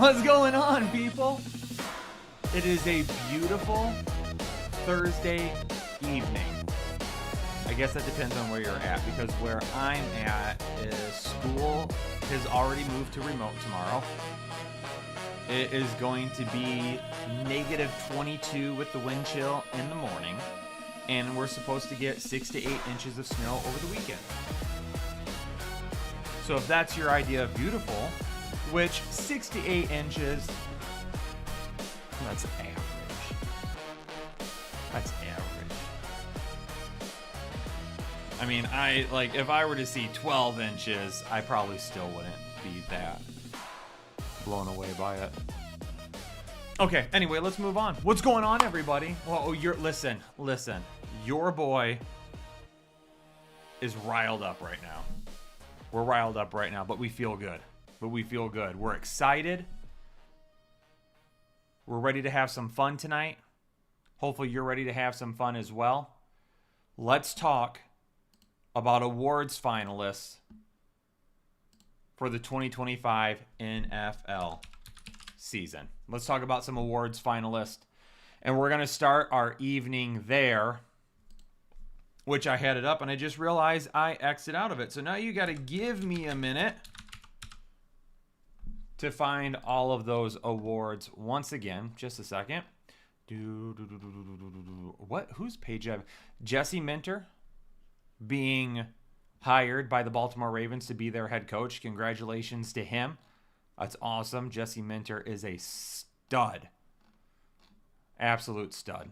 What's going on, people? It is a beautiful Thursday evening. I guess that depends on where you're at, because where I'm at is school has already moved to remote tomorrow. It is going to be negative 22 with the wind chill in the morning, and we're supposed to get 6 to 8 inches of snow over the weekend. So if that's your idea of beautiful, which 6 to 8 inches, that's average. That's average. I mean, if I were to see 12 inches, I probably still wouldn't be that blown away by it. Okay, anyway, let's move on. What's going on, everybody? Well, listen. Your boy is riled up right now. We're riled up right now, but we feel good. We're excited. We're ready to have some fun tonight. Hopefully you're ready to have some fun as well. Let's talk about awards finalists for the 2025 NFL season. Let's talk about some awards finalists. And we're going to start our evening there, which I had it up and I just realized I exited out of it. So now you got to give me a minute to find all of those awards once again. Just a second. What? Whose page? Jesse Minter being hired by the Baltimore Ravens to be their head coach. Congratulations to him. That's awesome. Jesse Minter is a stud. Absolute stud.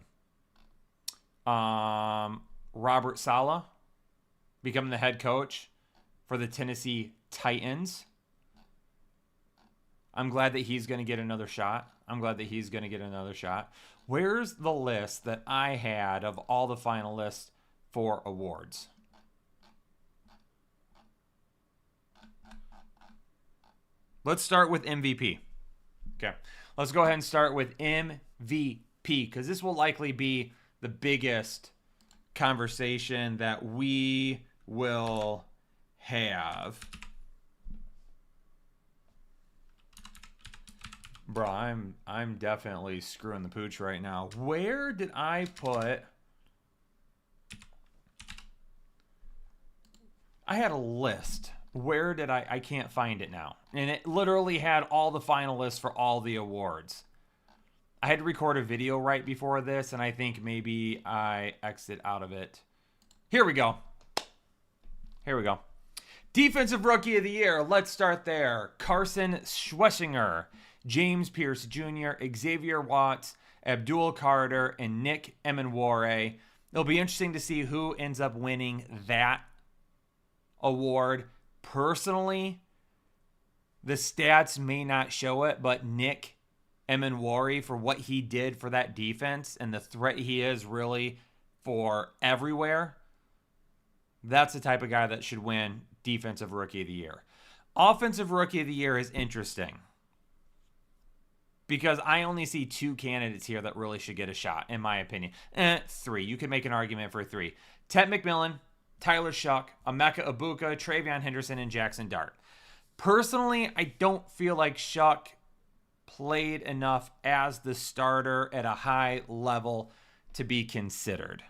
Robert Saleh becoming the head coach for the Tennessee Titans. I'm glad that he's going to get another shot. Where's the list that I had of all the finalists for awards? Let's start with MVP. Okay. Let's go ahead and start with MVP, because this will likely be the biggest conversation that we will have. Bro, I'm definitely screwing the pooch right now. Where did I put... I had a list. Where did I can't find it now. And it literally had all the finalists for all the awards. I had to record a video right before this, and I think maybe I exit out of it. Here we go. Defensive Rookie of the Year. Let's start there. Carson Schwessinger, James Pierce Jr., Xavier Watts, Abdul Carter, and Nick Emenware. It'll be interesting to see who ends up winning that award. Personally, the stats may not show it, but Nick Emenware, for what he did for that defense and the threat he is really for everywhere, that's the type of guy that should win Defensive Rookie of the Year. Offensive Rookie of the Year is interesting, because I only see 2 candidates here that really should get a shot, in my opinion. 3. You can make an argument for 3. Ted McMillan, Tyler Shuck, Emeka Egbuka, Travion Henderson, and Jackson Dart. Personally, I don't feel like Shuck played enough as the starter at a high level to be considered.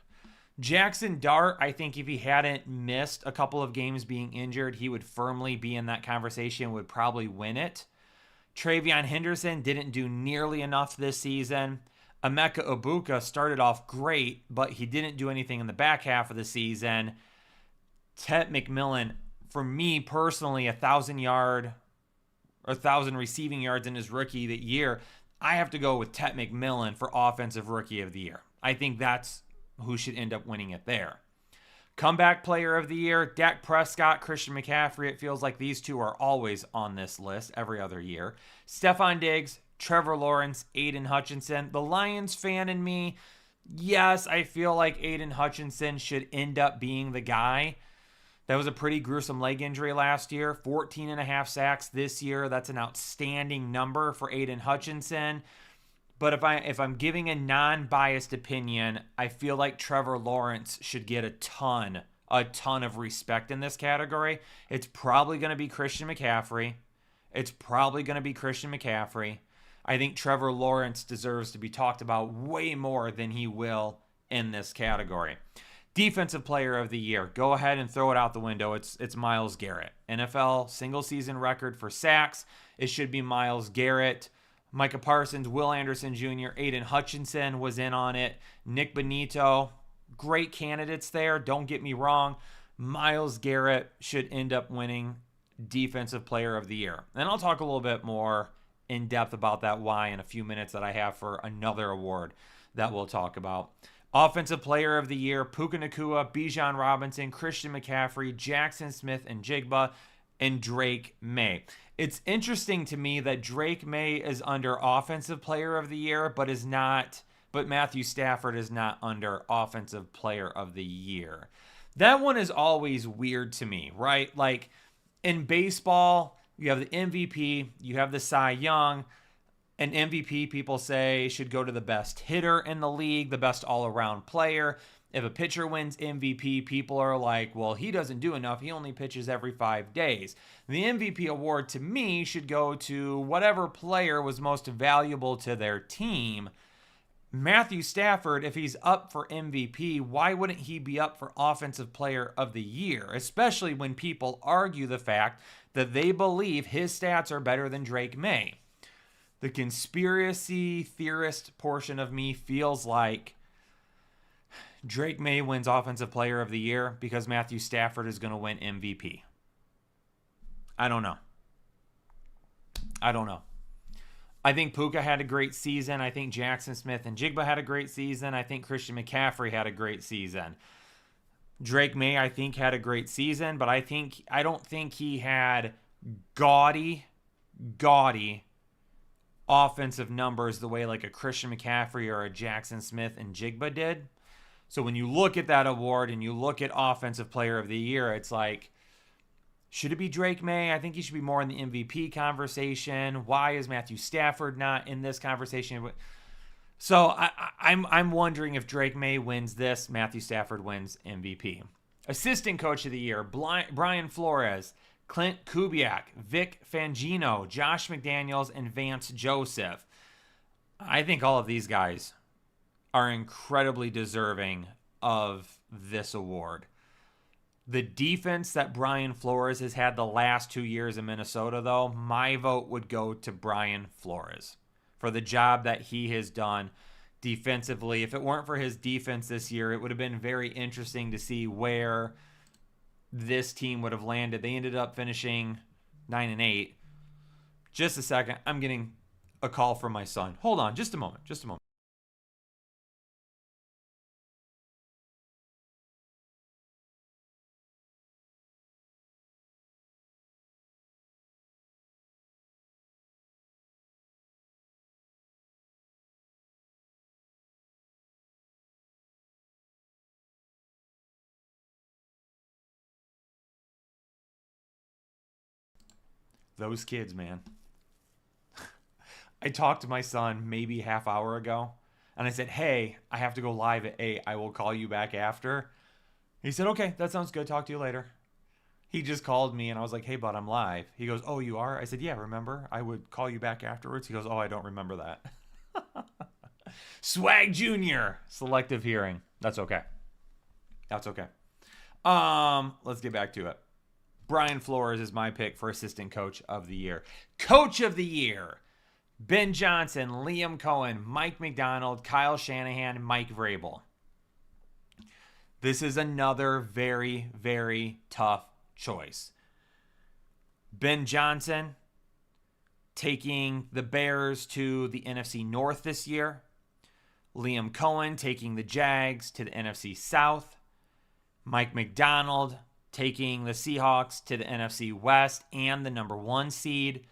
Jackson Dart, I think if he hadn't missed a couple of games being injured, he would firmly be in that conversation, would probably win it. Travion Henderson didn't do nearly enough this season. Emeka Egbuka started off great, but he didn't do anything in the back half of the season. Ted McMillan, for me personally, 1,000 receiving yards in his rookie year. I have to go with Ted McMillan for Offensive Rookie of the Year. I think that's who should end up winning it there. Comeback Player of the Year, Dak Prescott, Christian McCaffrey. It feels like these two are always on this list every other year. Stephon Diggs, Trevor Lawrence, Aiden Hutchinson. The Lions fan in me, yes, I feel like Aiden Hutchinson should end up being the guy. That was a pretty gruesome leg injury last year. 14.5 sacks this year. That's an outstanding number for Aiden Hutchinson. But if I'm giving a non-biased opinion, I feel like Trevor Lawrence should get a ton of respect in this category. It's probably going to be Christian McCaffrey, It's probably going to be Christian McCaffrey. I think Trevor Lawrence deserves to be talked about way more than he will in this category. Defensive player of the year. Go ahead and throw it out the window. It's Myles Garrett. NFL single season record for sacks. It should be Myles Garrett. Micah Parsons, Will Anderson Jr., Aiden Hutchinson was in on it. Nick Bonito. Great candidates there. Don't get me wrong. Myles Garrett should end up winning Defensive Player of the Year. And I'll talk a little bit more in depth about that why in a few minutes that I have for another award that we'll talk about. Offensive Player of the Year, Puka Nacua, Bijan Robinson, Christian McCaffrey, Jackson Smith-Njigba, and Drake Maye. It's interesting to me that Drake Maye is under Offensive Player of the Year, but Matthew Stafford is not under Offensive Player of the Year. That one is always weird to me, right? Like in baseball, you have the MVP, you have the Cy Young. An MVP, people say, should go to the best hitter in the league, the best all-around player. If a pitcher wins MVP, people are like, well, he doesn't do enough. He only pitches every 5 days. The MVP award, to me, should go to whatever player was most valuable to their team. Matthew Stafford, if he's up for MVP, why wouldn't he be up for Offensive Player of the Year? Especially when people argue the fact that they believe his stats are better than Drake Maye. The conspiracy theorist portion of me feels like Drake Maye wins Offensive Player of the Year because Matthew Stafford is going to win MVP. I don't know. I think Puka had a great season. I think Jackson Smith-Njigba had a great season. I think Christian McCaffrey had a great season. Drake Maye, I think, had a great season, but I don't think he had gaudy offensive numbers the way like a Christian McCaffrey or a Jackson Smith-Njigba did. So when you look at that award and you look at Offensive Player of the Year, it's like, should it be Drake Maye? I think he should be more in the MVP conversation. Why is Matthew Stafford not in this conversation? So I'm wondering if Drake Maye wins this, Matthew Stafford wins MVP. Assistant Coach of the Year, Brian Flores, Clint Kubiak, Vic Fangino, Josh McDaniels, and Vance Joseph. I think all of these guys are incredibly deserving of this award. The defense that Brian Flores has had the last 2 years in Minnesota, though, my vote would go to Brian Flores for the job that he has done defensively. If it weren't for his defense this year, it would have been very interesting to see where this team would have landed. They ended up finishing 9-8. Just a second. I'm getting a call from my son. Hold on, just a moment. Those kids, man. I talked to my son maybe half hour ago, and I said, hey, I have to go live at 8. I will call you back after. He said, okay, that sounds good. Talk to you later. He just called me, and I was like, hey, bud, I'm live. He goes, oh, you are? I said, yeah, remember? I would call you back afterwards. He goes, oh, I don't remember that. Swag Jr. Selective hearing. That's okay. Let's get back to it. Brian Flores is my pick for Assistant Coach of the Year. Coach of the Year. Ben Johnson, Liam Cohen, Mike McDonald, Kyle Shanahan, Mike Vrabel. This is another very, very tough choice. Ben Johnson taking the Bears to the NFC North this year. Liam Cohen taking the Jags to the NFC South. Mike McDonald taking the Seahawks to the NFC West and the number 1 seed.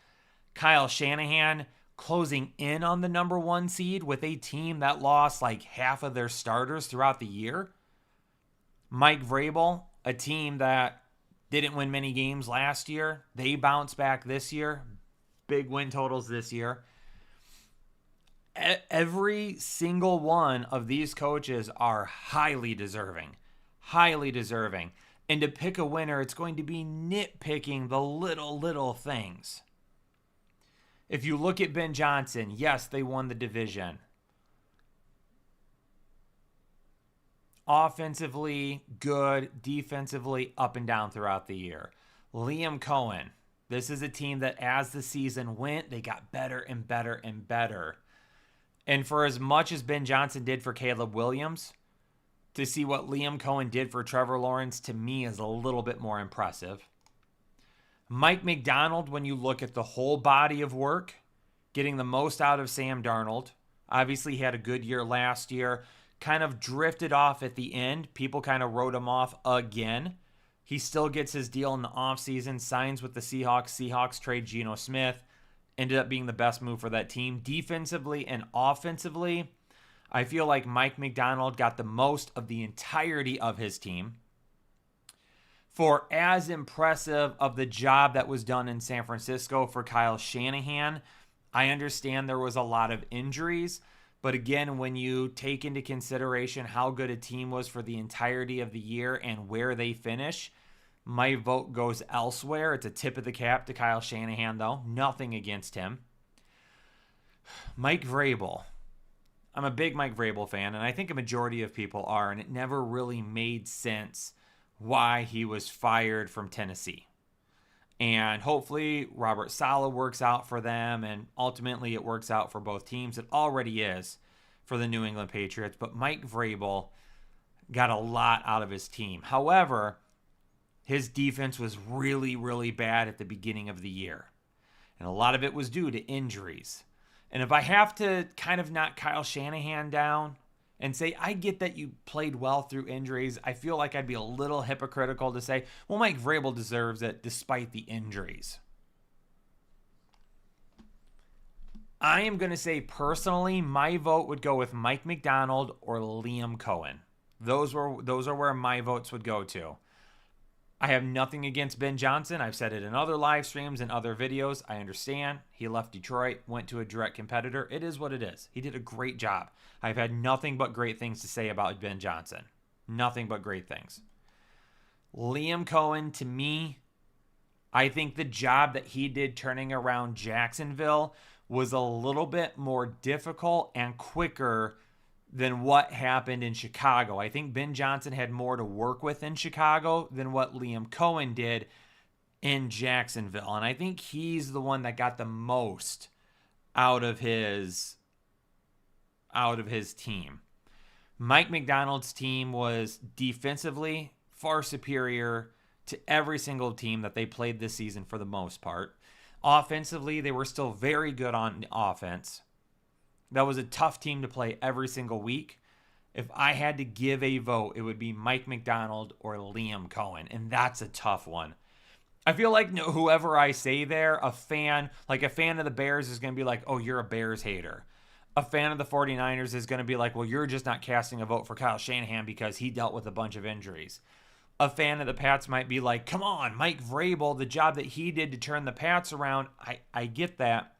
Kyle Shanahan closing in on the number 1 seed with a team that lost like half of their starters throughout the year. Mike Vrabel, a team that didn't win many games last year. They bounced back this year. Big win totals this year. Every single one of these coaches are highly deserving. And to pick a winner, it's going to be nitpicking the little things. If you look at Ben Johnson, yes, they won the division. Offensively, good. Defensively, up and down throughout the year. Liam Cohen, this is a team that as the season went, they got better and better and better. And for as much as Ben Johnson did for Caleb Williams, to see what Liam Cohen did for Trevor Lawrence, to me, is a little bit more impressive. Mike McDonald, when you look at the whole body of work, getting the most out of Sam Darnold. Obviously, he had a good year last year. Kind of drifted off at the end. People kind of wrote him off again. He still gets his deal in the offseason, signs with the Seahawks. Seahawks trade Geno Smith. Ended up being the best move for that team. Defensively and offensively, I feel like Mike McDonald got the most of the entirety of his team. For as impressive of the job that was done in San Francisco for Kyle Shanahan, I understand there was a lot of injuries. But again, when you take into consideration how good a team was for the entirety of the year and where they finish, my vote goes elsewhere. It's a tip of the cap to Kyle Shanahan, though. Nothing against him. Mike Vrabel. I'm a big Mike Vrabel fan, and I think a majority of people are, and it never really made sense why he was fired from Tennessee. And hopefully Robert Saleh works out for them, and ultimately it works out for both teams. It already is for the New England Patriots, but Mike Vrabel got a lot out of his team. However, his defense was really, really bad at the beginning of the year. And a lot of it was due to injuries. And if I have to kind of knock Kyle Shanahan down and say, I get that you played well through injuries, I feel like I'd be a little hypocritical to say, well, Mike Vrabel deserves it despite the injuries. I am going to say personally, my vote would go with Mike McDonald or Liam Cohen. Those are where my votes would go to. I have nothing against Ben Johnson. I've said it in other live streams and other videos. I understand. He left Detroit, went to a direct competitor. It is what it is. He did a great job. I've had nothing but great things to say about Ben Johnson. Nothing but great things. Liam Cohen, to me, I think the job that he did turning around Jacksonville was a little bit more difficult and quicker than what happened in Chicago. I think Ben Johnson had more to work with in Chicago than what Liam Cohen did in Jacksonville. And I think he's the one that got the most out of his team. Mike McDonald's team was defensively far superior to every single team that they played this season for the most part. Offensively, they were still very good on offense. That was a tough team to play every single week. If I had to give a vote, it would be Mike McDonald or Liam Cohen, and that's a tough one. I feel like whoever I say there, a fan of the Bears is going to be like, oh, you're a Bears hater. A fan of the 49ers is going to be like, well, you're just not casting a vote for Kyle Shanahan because he dealt with a bunch of injuries. A fan of the Pats might be like, come on, Mike Vrabel, the job that he did to turn the Pats around. I get that.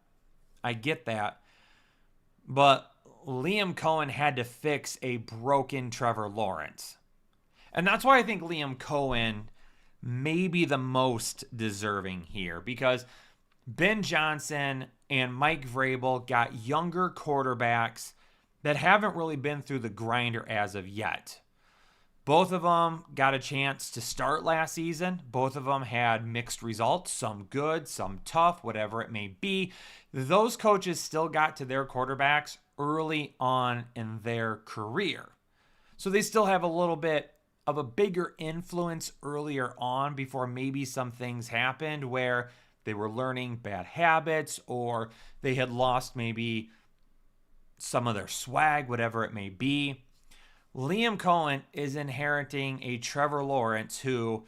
But Liam Cohen had to fix a broken Trevor Lawrence. And that's why I think Liam Cohen may be the most deserving here, because Ben Johnson and Mike Vrabel got younger quarterbacks that haven't really been through the grinder as of yet. Both of them got a chance to start last season. Both of them had mixed results, some good, some tough, whatever it may be. Those coaches still got to their quarterbacks early on in their career. So they still have a little bit of a bigger influence earlier on before maybe some things happened where they were learning bad habits or they had lost maybe some of their swag, whatever it may be. Liam Cohen is inheriting a Trevor Lawrence who,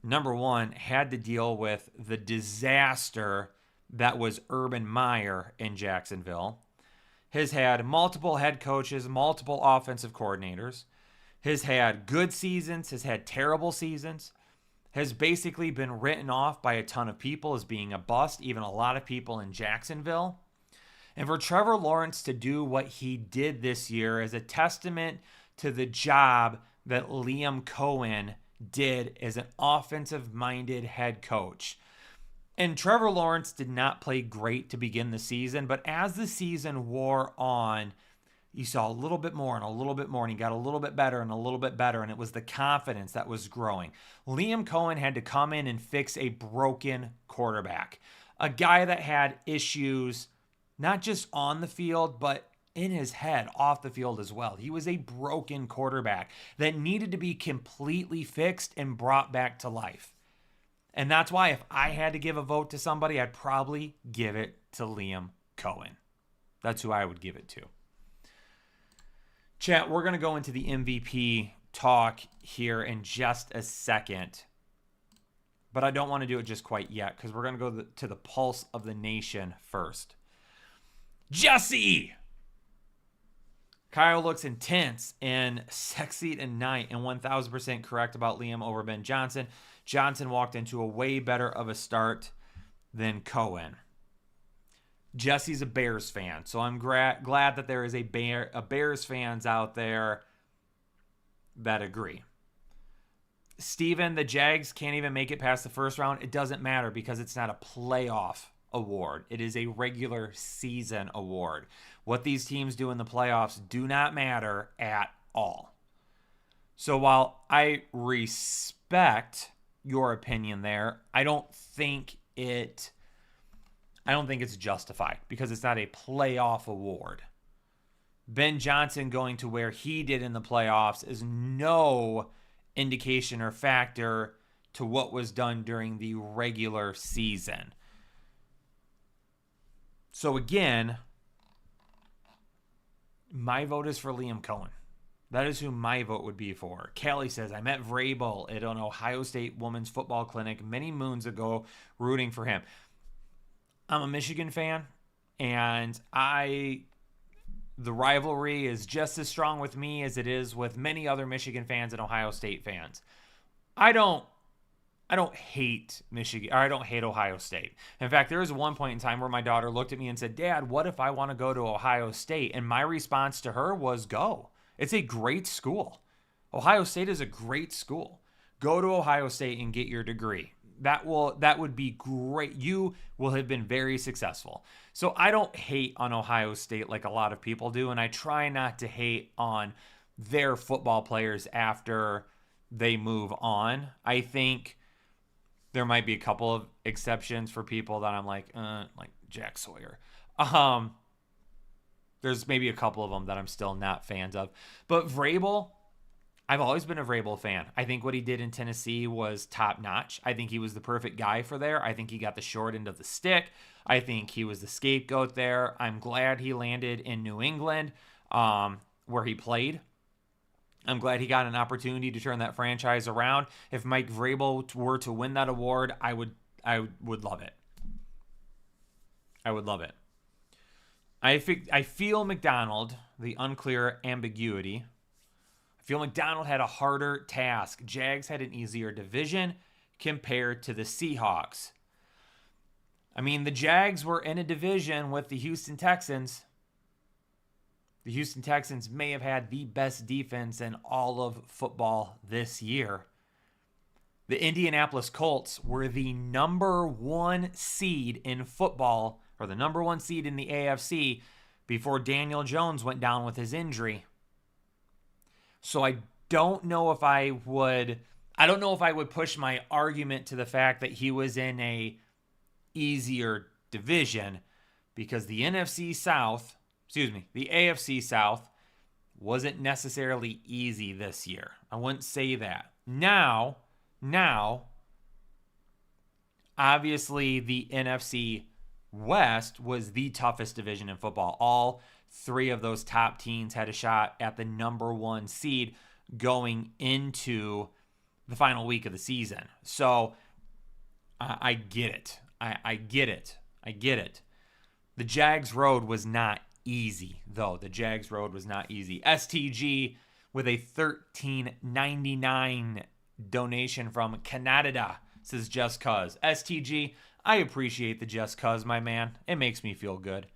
number one, had to deal with the disaster that was Urban Meyer in Jacksonville. Has had multiple head coaches, multiple offensive coordinators. Has had good seasons, has had terrible seasons. Has basically been written off by a ton of people as being a bust, even a lot of people in Jacksonville. And for Trevor Lawrence to do what he did this year is a testament to the job that Liam Cohen did as an offensive-minded head coach. And Trevor Lawrence did not play great to begin the season, but as the season wore on, you saw a little bit more and a little bit more, and he got a little bit better and a little bit better, and it was the confidence that was growing. Liam Cohen had to come in and fix a broken quarterback, a guy that had issues not just on the field, but in his head, off the field as well. He was a broken quarterback that needed to be completely fixed and brought back to life. And that's why if I had to give a vote to somebody, I'd probably give it to Liam Cohen. That's who I would give it to. Chat, we're going to go into the MVP talk here in just a second. But I don't want to do it just quite yet because we're going to go to the pulse of the nation first. Jesse! Kyle looks intense and sexy tonight and 1,000% correct about Liam over Ben Johnson. Johnson walked into a way better of a start than Cohen. Jesse's a Bears fan, so I'm glad that there is a Bears fans out there that agree. Steven, the Jags can't even make it past the first round. It doesn't matter because it's not a playoff award. It is a regular season award. What these teams do in the playoffs do not matter at all. So while I respect your opinion there, I don't think it's justified because it's not a playoff award. Ben Johnson going to where he did in the playoffs is no indication or factor to what was done during the regular season. So again, my vote is for Liam Cohen. That is who my vote would be for. Callie says, I met Vrabel at an Ohio State women's football clinic many moons ago rooting for him. I'm a Michigan fan, and the rivalry is just as strong with me as it is with many other Michigan fans and Ohio State fans. I don't hate Michigan, or I don't hate Ohio State. In fact, there was one point in time where my daughter looked at me and said, Dad, what if I want to go to Ohio State? And my response to her was, go. It's a great school. Ohio State is a great school. Go to Ohio State and get your degree. That would be great. You will have been very successful. So I don't hate on Ohio State like a lot of people do, and I try not to hate on their football players after they move on. I think there might be a couple of exceptions for people that I'm like Jack Sawyer. There's maybe a couple of them that I'm still not fans of. But Vrabel, I've always been a Vrabel fan. I think what he did in Tennessee was top notch. I think he was the perfect guy for there. I think he got the short end of the stick. I think he was the scapegoat there. I'm glad he landed in New England, where he played. I'm glad he got an opportunity to turn that franchise around. If Mike Vrabel were to win that award, I would love it. I would love it. I feel McDonald, the unclear ambiguity. I feel McDonald had a harder task. Jags had an easier division compared to the Seahawks. I mean, the Jags were in a division with the Houston Texans. The Houston Texans may have had the best defense in all of football this year. The Indianapolis Colts were the number one seed in football, or the number one seed in the AFC, before Daniel Jones went down with his injury. So I don't know if I would push my argument to the fact that he was in a easier division, because the AFC South wasn't necessarily easy this year. I wouldn't say that. Now, obviously the NFC West was the toughest division in football. All three of those top teams had a shot at the number one seed going into the final week of the season. So I get it. I get it. The Jags road was not easy, though. The Jags road was not easy. STG with a $13.99 donation from Canada says just cuz. STG, I appreciate the just cuz, my man. It makes me feel good.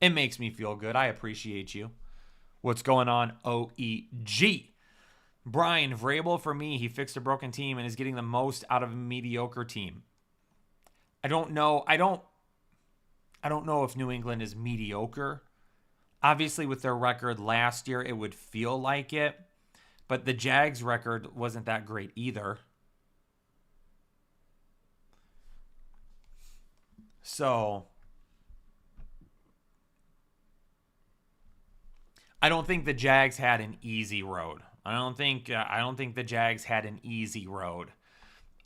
I appreciate you. What's going on, OEG? Brian Vrabel, for me, he fixed a broken team and is getting the most out of a mediocre team. I don't know. I don't know if New England is mediocre. Obviously, with their record last year, it would feel like it. But the Jags' record wasn't that great either. So I don't think the Jags had an easy road. I don't think the Jags had an easy road.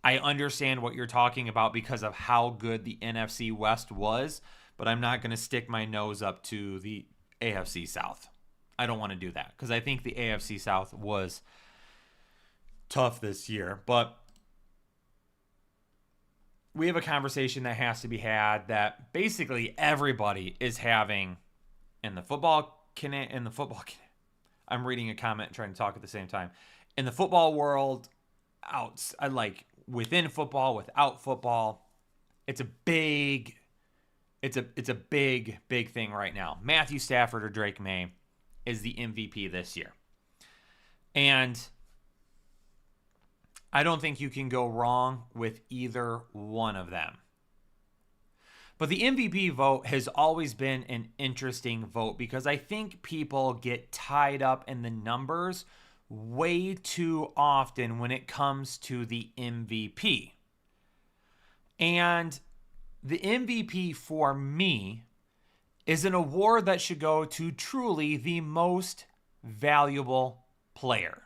I understand what you're talking about because of how good the NFC West was, but I'm not going to stick my nose up to the AFC South. I don't want to do that because I think the AFC South was tough this year. But we have a conversation that has to be had that basically everybody is having in the football. I'm reading a comment and trying to talk at the same time. In the football world, I like within football, without football, it's a big thing right now. Matthew Stafford or Drake Maye is the MVP this year. And I don't think you can go wrong with either one of them. But the MVP vote has always been an interesting vote because I think people get tied up in the numbers way too often when it comes to the MVP. And the MVP for me is an award that should go to truly the most valuable player.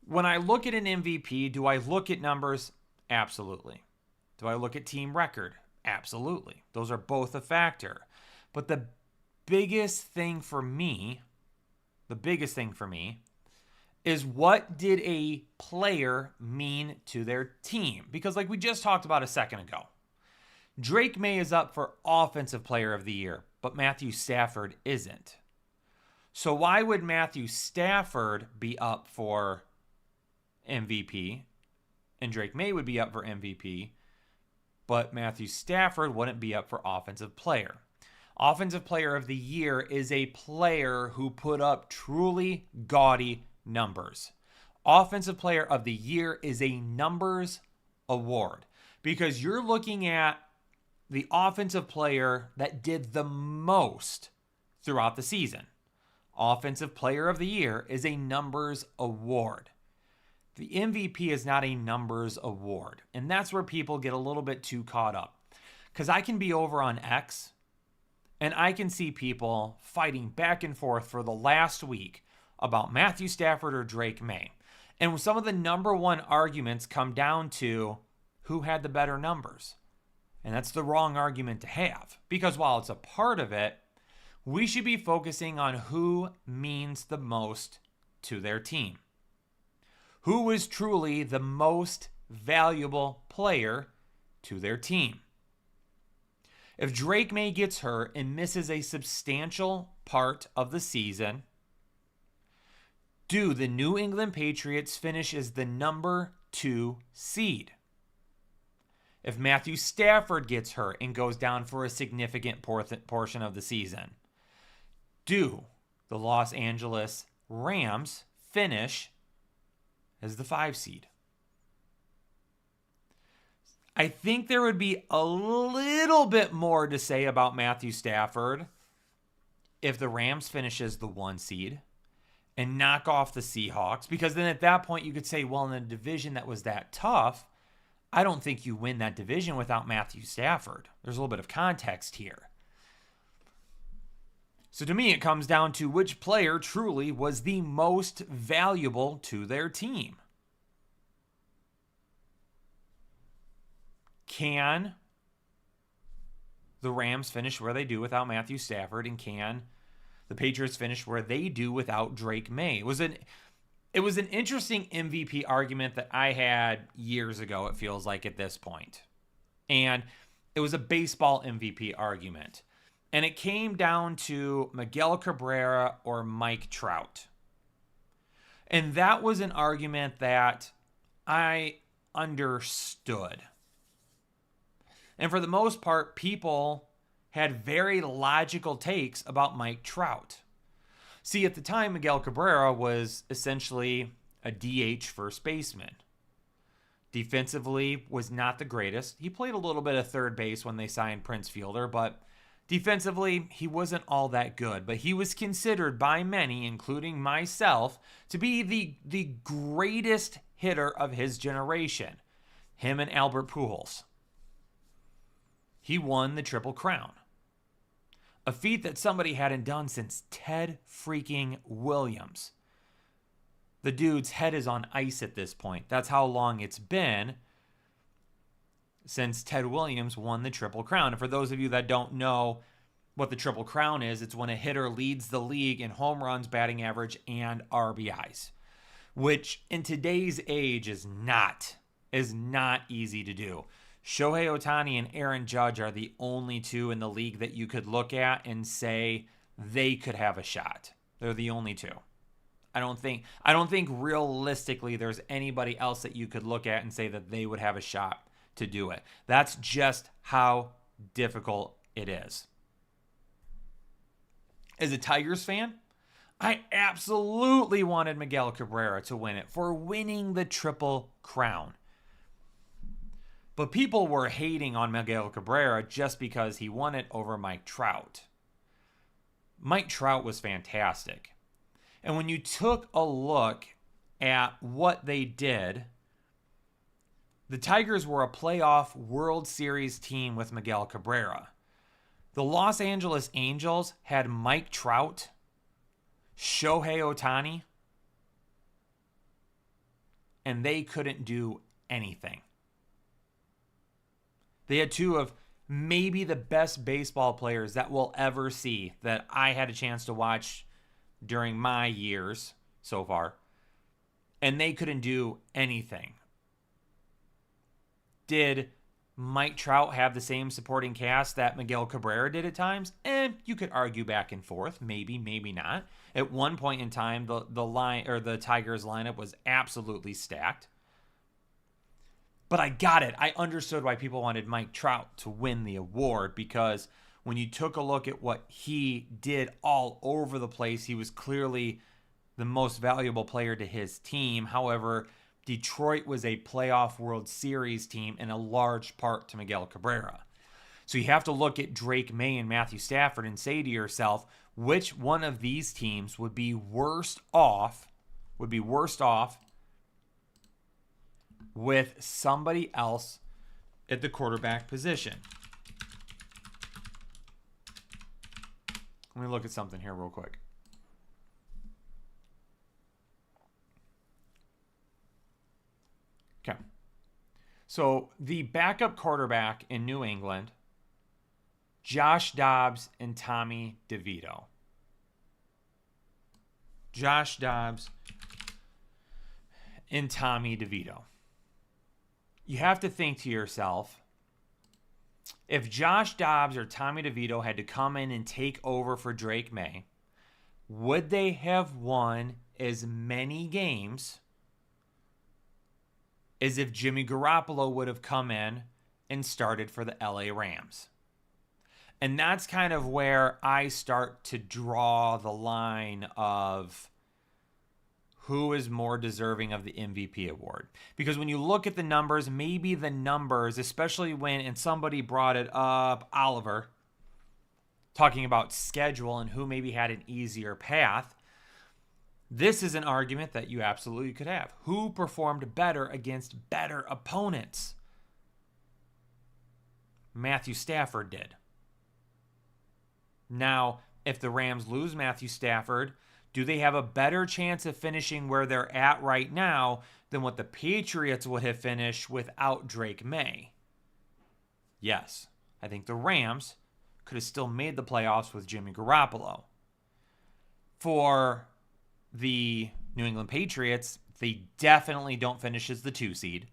When I look at an MVP, do I look at numbers? Absolutely. Do I look at team record? Absolutely. Those are both a factor. But the biggest thing for me is what did a player mean to their team? Because like we just talked about a second ago, Drake Maye is up for Offensive Player of the Year, but Matthew Stafford isn't. So why would Matthew Stafford be up for MVP and Drake Maye would be up for MVP, but Matthew Stafford wouldn't be up for Offensive Player? Offensive Player of the Year is a player who put up truly gaudy numbers. Offensive Player of the Year is a numbers award because you're looking at the offensive player that did the most throughout the season. Offensive Player of the Year is a numbers award. The MVP is not a numbers award. And that's where people get a little bit too caught up. Because I can be over on X and I can see people fighting back and forth for the last week about Matthew Stafford or Drake Maye. And some of the number one arguments come down to who had the better numbers. And that's the wrong argument to have. Because while it's a part of it, we should be focusing on who means the most to their team. Who is truly the most valuable player to their team? If Drake Maye gets hurt and misses a substantial part of the season, do the New England Patriots finish as the number 2 seed? If Matthew Stafford gets hurt and goes down for a significant portion of the season, do the Los Angeles Rams finish as the 5 seed? I think there would be a little bit more to say about Matthew Stafford if the Rams finish as the 1 seed and knock off the Seahawks, because then at that point you could say, well, in a division that was that tough, I don't think you win that division without Matthew Stafford. There's a little bit of context here. So to me, it comes down to which player truly was the most valuable to their team. Can the Rams finish where they do without Matthew Stafford, and can the Patriots finish where they do without Drake Maye? It was an interesting MVP argument that I had years ago, it feels like at this point. And it was a baseball MVP argument. And it came down to Miguel Cabrera or Mike Trout. And that was an argument that I understood. And for the most part, people had very logical takes about Mike Trout. See, at the time, Miguel Cabrera was essentially a DH first baseman. Defensively was not the greatest. He played a little bit of third base when they signed Prince Fielder, but defensively, he wasn't all that good. But he was considered by many, including myself, to be the greatest hitter of his generation. Him and Albert Pujols. He won the Triple Crown. A feat that somebody hadn't done since Ted freaking Williams. The dude's head is on ice at this point. That's how long it's been since Ted Williams won the Triple Crown. And for those of you that don't know what the Triple Crown is, it's when a hitter leads the league in home runs, batting average, and RBIs, which in today's age is not easy to do. Shohei Ohtani and Aaron Judge are the only two in the league that you could look at and say they could have a shot. They're the only two. I don't think realistically there's anybody else that you could look at and say that they would have a shot to do it. That's just how difficult it is. As a Tigers fan, I absolutely wanted Miguel Cabrera to win it for winning the Triple Crown. But people were hating on Miguel Cabrera just because he won it over Mike Trout. Mike Trout was fantastic. And when you took a look at what they did, the Tigers were a playoff World Series team with Miguel Cabrera. The Los Angeles Angels had Mike Trout, Shohei Ohtani, and they couldn't do anything. They had two of maybe the best baseball players that we'll ever see that I had a chance to watch during my years so far, and they couldn't do anything. Did Mike Trout have the same supporting cast that Miguel Cabrera did at times? You could argue back and forth. Maybe, maybe not. At one point in time, the Tigers lineup was absolutely stacked. But I got it. I understood why people wanted Mike Trout to win the award, because when you took a look at what he did all over the place, he was clearly the most valuable player to his team. However, Detroit was a playoff World Series team in a large part to Miguel Cabrera. So you have to look at Drake Maye and Matthew Stafford and say to yourself, which one of these teams would be worst off with somebody else at the quarterback position? Let me look at something here real quick. Okay. So the backup quarterback in New England, Josh Dobbs and Tommy DeVito. Josh Dobbs and Tommy DeVito. You have to think to yourself, if Josh Dobbs or Tommy DeVito had to come in and take over for Drake Maye, would they have won as many games as if Jimmy Garoppolo would have come in and started for the LA Rams? And that's kind of where I start to draw the line of who is more deserving of the MVP award. Because when you look at the numbers, maybe the numbers, especially when, and somebody brought it up, Oliver, talking about schedule and who maybe had an easier path, this is an argument that you absolutely could have. Who performed better against better opponents? Matthew Stafford did. Now, if the Rams lose Matthew Stafford, do they have a better chance of finishing where they're at right now than what the Patriots would have finished without Drake Maye? Yes. I think the Rams could have still made the playoffs with Jimmy Garoppolo. For the New England Patriots, they definitely don't finish as the 2 seed.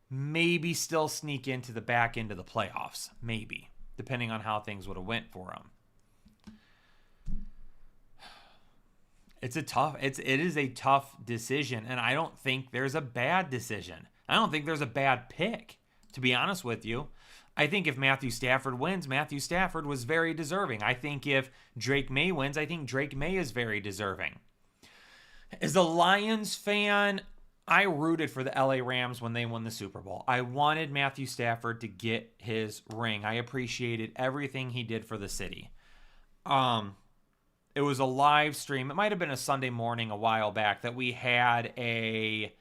Maybe still sneak into the back end of the playoffs. Maybe. Depending on how things would have went for them. It is a tough decision, and I don't think there's a bad decision. I don't think there's a bad pick, to be honest with you. I think if Matthew Stafford wins, Matthew Stafford was very deserving. I think if Drake Maye wins, I think Drake Maye is very deserving. As a Lions fan, I rooted for the LA Rams when they won the Super Bowl. I wanted Matthew Stafford to get his ring. I appreciated everything he did for the city. It was a live stream. It might have been a Sunday morning a while back that we had a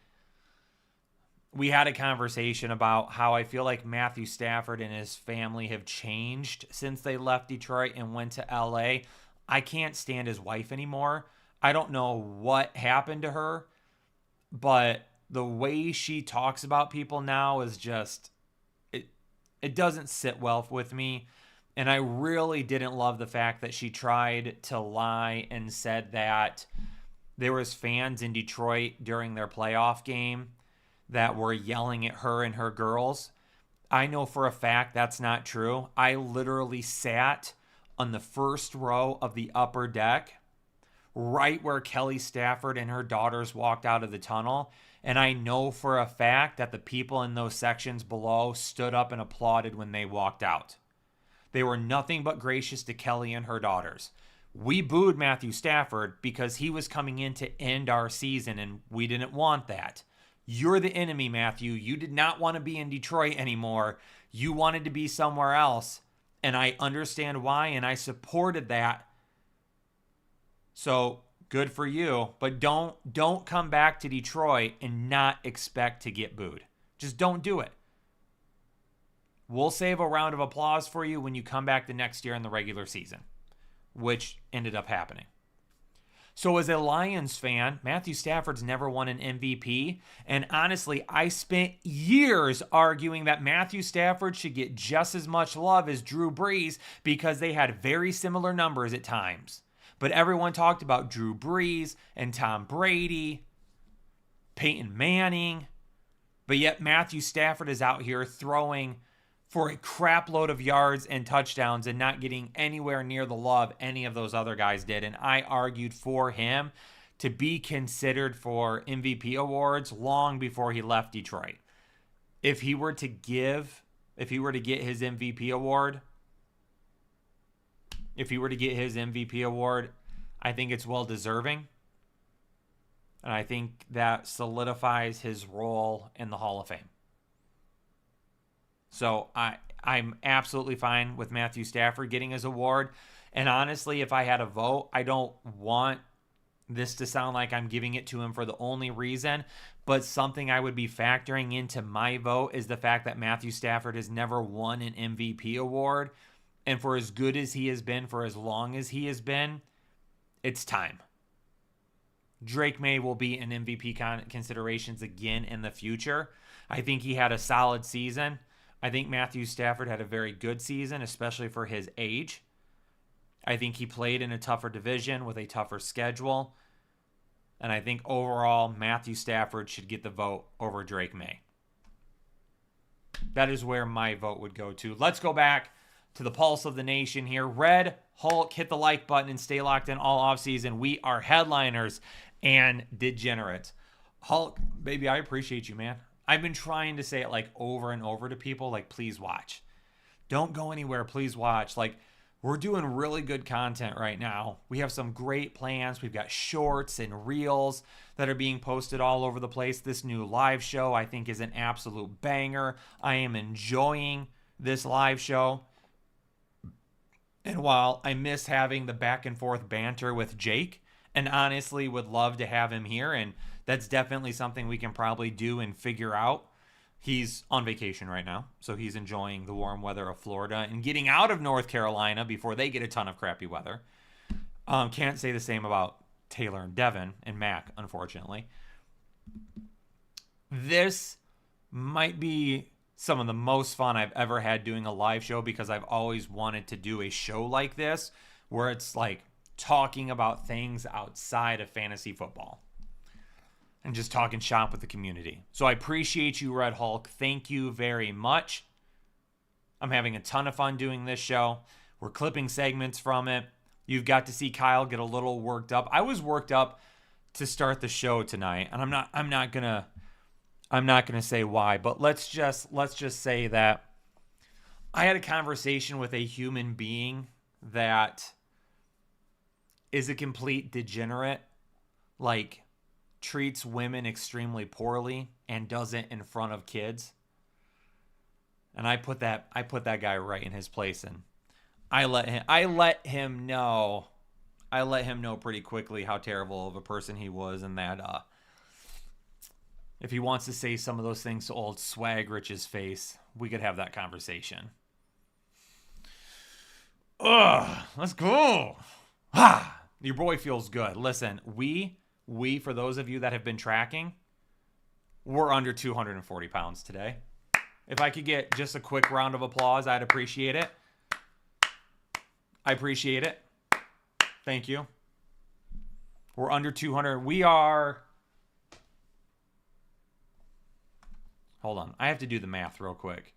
conversation about how I feel like Matthew Stafford and his family have changed since they left Detroit and went to LA. I can't stand his wife anymore. I don't know what happened to her, but the way she talks about people now is just, it doesn't sit well with me. And I really didn't love the fact that she tried to lie and said that there was fans in Detroit during their playoff game that were yelling at her and her girls. I know for a fact that's not true. I literally sat on the first row of the upper deck, right where Kelly Stafford and her daughters walked out of the tunnel. And I know for a fact that the people in those sections below stood up and applauded when they walked out. They were nothing but gracious to Kelly and her daughters. We booed Matthew Stafford because he was coming in to end our season, and we didn't want that. You're the enemy, Matthew. You did not want to be in Detroit anymore. You wanted to be somewhere else, and I understand why, and I supported that. So good for you, but don't come back to Detroit and not expect to get booed. Just don't do it. We'll save a round of applause for you when you come back the next year in the regular season, which ended up happening. So as a Lions fan, Matthew Stafford's never won an MVP. And honestly, I spent years arguing that Matthew Stafford should get just as much love as Drew Brees because they had very similar numbers at times. But everyone talked about Drew Brees and Tom Brady, Peyton Manning. But yet Matthew Stafford is out here throwing for a crap load of yards and touchdowns and not getting anywhere near the love any of those other guys did. And I argued for him to be considered for MVP awards long before he left Detroit. If he were to get his MVP award, I think it's well deserving. And I think that solidifies his role in the Hall of Fame. So I'm absolutely fine with Matthew Stafford getting his award. And honestly, if I had a vote, I don't want this to sound like I'm giving it to him for the only reason, but something I would be factoring into my vote is the fact that Matthew Stafford has never won an MVP award. And for as good as he has been, for as long as he has been, it's time. Drake Maye will be in MVP considerations again in the future. I think he had a solid season. I think Matthew Stafford had a very good season, especially for his age. I think he played in a tougher division with a tougher schedule. And I think overall, Matthew Stafford should get the vote over Drake Maye. That is where my vote would go to. Let's go back to the pulse of the nation here. Red Hulk, hit the like button and stay locked in all offseason. We are headliners and degenerates. Hulk, baby, I appreciate you, man. I've been trying to say it like over and over to people, like, please watch. Don't go anywhere, please watch. Like, we're doing really good content right now. We have some great plans. We've got shorts and reels that are being posted all over the place. This new live show, I think, is an absolute banger. I am enjoying this live show. And while I miss having the back and forth banter with Jake, and honestly would love to have him here, and that's definitely something we can probably do and figure out. He's on vacation right now, so he's enjoying the warm weather of Florida and getting out of North Carolina before they get a ton of crappy weather. Can't say the same about Taylor and Devin and Mac, unfortunately. This might be some of the most fun I've ever had doing a live show because I've always wanted to do a show like this where it's like talking about things outside of fantasy football and just talking shop with the community. So I appreciate you, Red Hulk. Thank you very much. I'm having a ton of fun doing this show. We're clipping segments from it. You've got to see Kyle get a little worked up. I was worked up to start the show tonight, and I'm not gonna say why, but let's just say that I had a conversation with a human being that is a complete degenerate, like treats women extremely poorly and does it in front of kids. And I put that guy right in his place, and I let him know pretty quickly how terrible of a person he was, and that if he wants to say some of those things to old Swag Rich's face, we could have that conversation. Ugh, let's go. Your boy feels good. Listen, we for those of you that have been tracking, we're under 240 pounds today. If I could get just a quick round of applause, I'd appreciate it. I appreciate it. Thank you. We're under 200. We are... Hold on. I have to do the math real quick.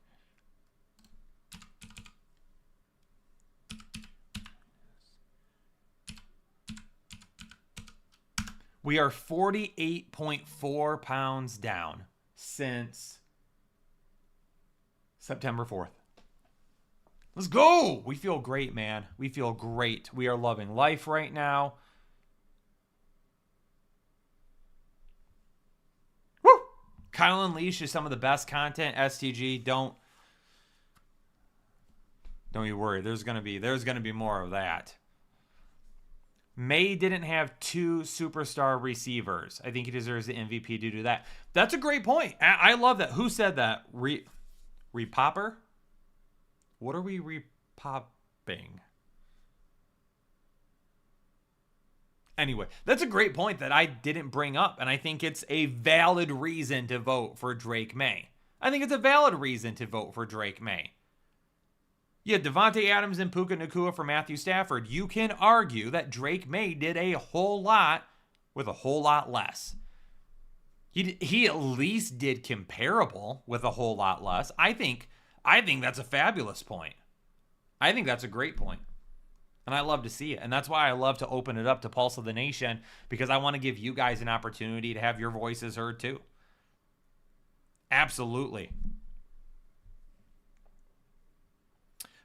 We are 48.4 pounds down since September 4th. Let's go. We feel great, man. We feel great. We are loving life right now. Woo! Kyle Unleashed is some of the best content. STG, don't you worry. There's gonna be more of that. Maye didn't have 2 superstar receivers. I think he deserves the MVP to do that. That's a great point. I love that. Who said that? Repopper? What are we repopping? Anyway, that's a great point that I didn't bring up, and I think it's a valid reason to vote for Drake Maye. I think it's a valid reason to vote for Drake Maye. Yeah, Devontae Adams and Puka Nacua for Matthew Stafford. You can argue that Drake Maye did a whole lot with a whole lot less. He at least did comparable with a whole lot less. I think that's a fabulous point. I think that's a great point. And I love to see it. And that's why I love to open it up to Pulse of the Nation, because I want to give you guys an opportunity to have your voices heard too. Absolutely.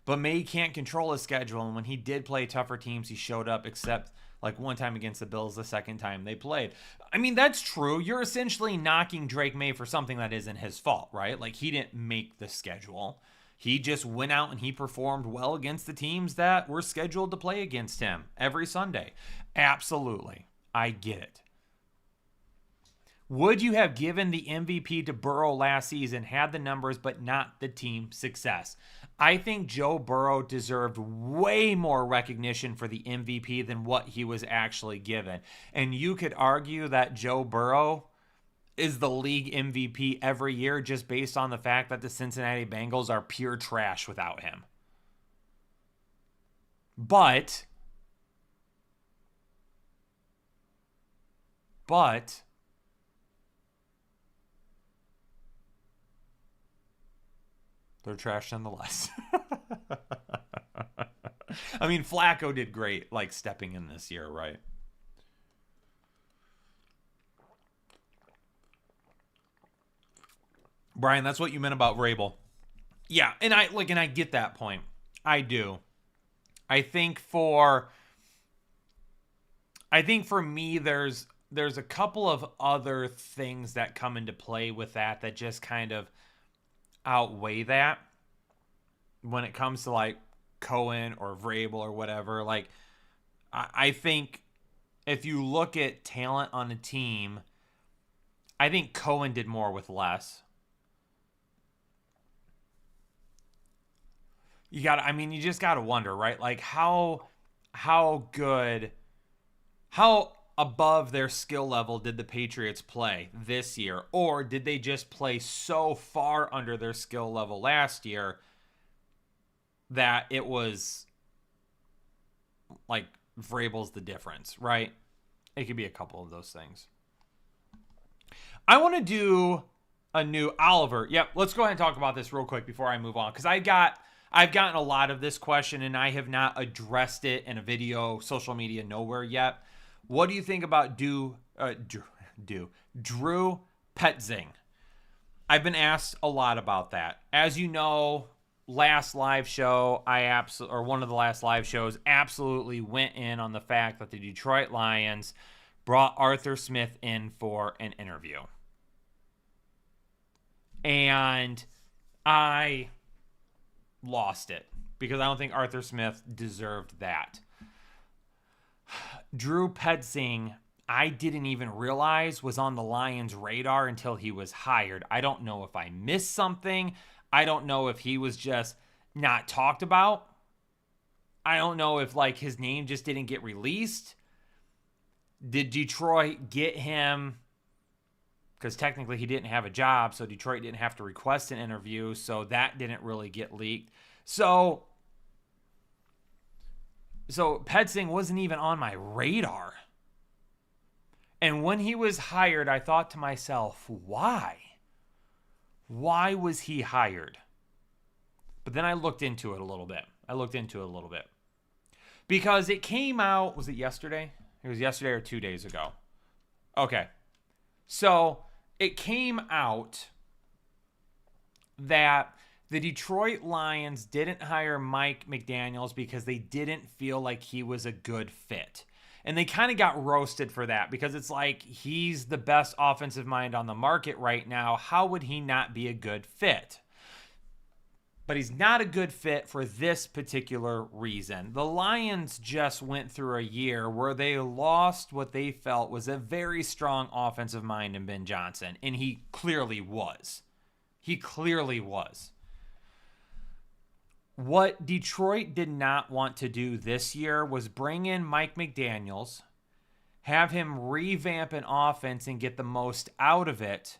But Maye can't control his schedule, and when he did play tougher teams, he showed up, except like one time against the Bills the second time they played. I mean, that's true. You're essentially knocking Drake Maye for something that isn't his fault, right? Like, he didn't make the schedule. He just went out and he performed well against the teams that were scheduled to play against him every Sunday. Absolutely. I get it. Would you have given the MVP to Burrow last season, had the numbers but not the team success? I think Joe Burrow deserved way more recognition for the MVP than what he was actually given. And you could argue that Joe Burrow is the league MVP every year just based on the fact that the Cincinnati Bengals are pure trash without him. But they're trash nonetheless. I mean, Flacco did great, like, stepping in this year, right? Brian, that's what you meant about Vrabel. Yeah, and I get that point. I do. I think for me, there's a couple of other things that come into play with that just kind of outweigh that when it comes to like Cohen or Vrabel or whatever. Like, I think if you look at talent on a team, I think Cohen did more with less. You just gotta wonder, right? Like, how above their skill level did the Patriots play this year? Or did they just play so far under their skill level last year that it was like Vrabel's the difference, right? It could be a couple of those things. I want to do a new Oliver. Yep, let's go ahead and talk about this real quick before I move on, because I've gotten a lot of this question and I have not addressed it in a video, social media, nowhere yet. What do you think about Drew Petzing? I've been asked a lot about that. As you know, last live show, one of the last live shows, absolutely went in on the fact that the Detroit Lions brought Arthur Smith in for an interview. And I lost it because I don't think Arthur Smith deserved that. Drew Petzing, I didn't even realize was on the Lions' radar until he was hired. I don't know if I missed something. I don't know if he was just not talked about. I don't know if like his name just didn't get released. Did Detroit get him? Because technically he didn't have a job, so Detroit didn't have to request an interview, so that didn't really get leaked. So Petzing wasn't even on my radar. And when he was hired, I thought to myself, why? Why was he hired? But then I looked into it a little bit. Because it came out, was it yesterday? It was yesterday or 2 days ago. Okay. So it came out that the Detroit Lions didn't hire Mike McDaniels because they didn't feel like he was a good fit. And they kind of got roasted for that because it's like, he's the best offensive mind on the market right now. How would he not be a good fit? But he's not a good fit for this particular reason. The Lions just went through a year where they lost what they felt was a very strong offensive mind in Ben Johnson. And he clearly was. What Detroit did not want to do this year was bring in Mike McDaniels, have him revamp an offense and get the most out of it,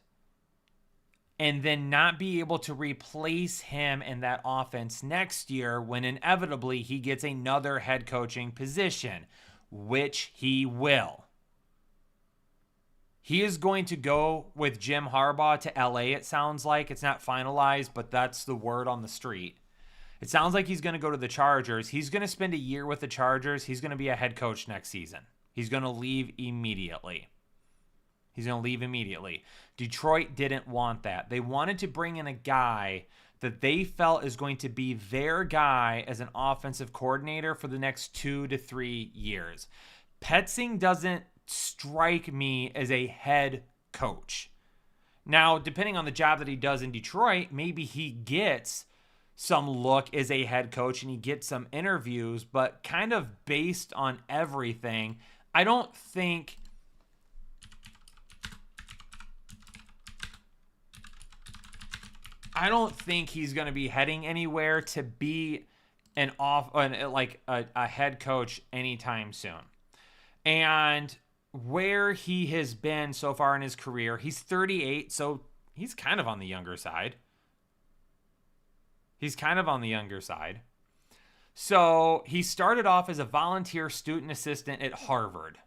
and then not be able to replace him in that offense next year when inevitably he gets another head coaching position, which he will. He is going to go with Jim Harbaugh to LA, it sounds like. It's not finalized, but that's the word on the street. It sounds like he's going to go to the Chargers. He's going to spend a year with the Chargers. He's going to be a head coach next season. He's going to leave immediately. Detroit didn't want that. They wanted to bring in a guy that they felt is going to be their guy as an offensive coordinator for the next 2 to 3 years. Petzing doesn't strike me as a head coach. Now, depending on the job that he does in Detroit, maybe he gets some look as a head coach and he gets some interviews, but kind of based on everything, I don't think he's going to be heading anywhere to be a head coach anytime soon. And where he has been so far in his career, he's 38, so he's kind of on the younger side. So he started off as a volunteer student assistant at Harvard.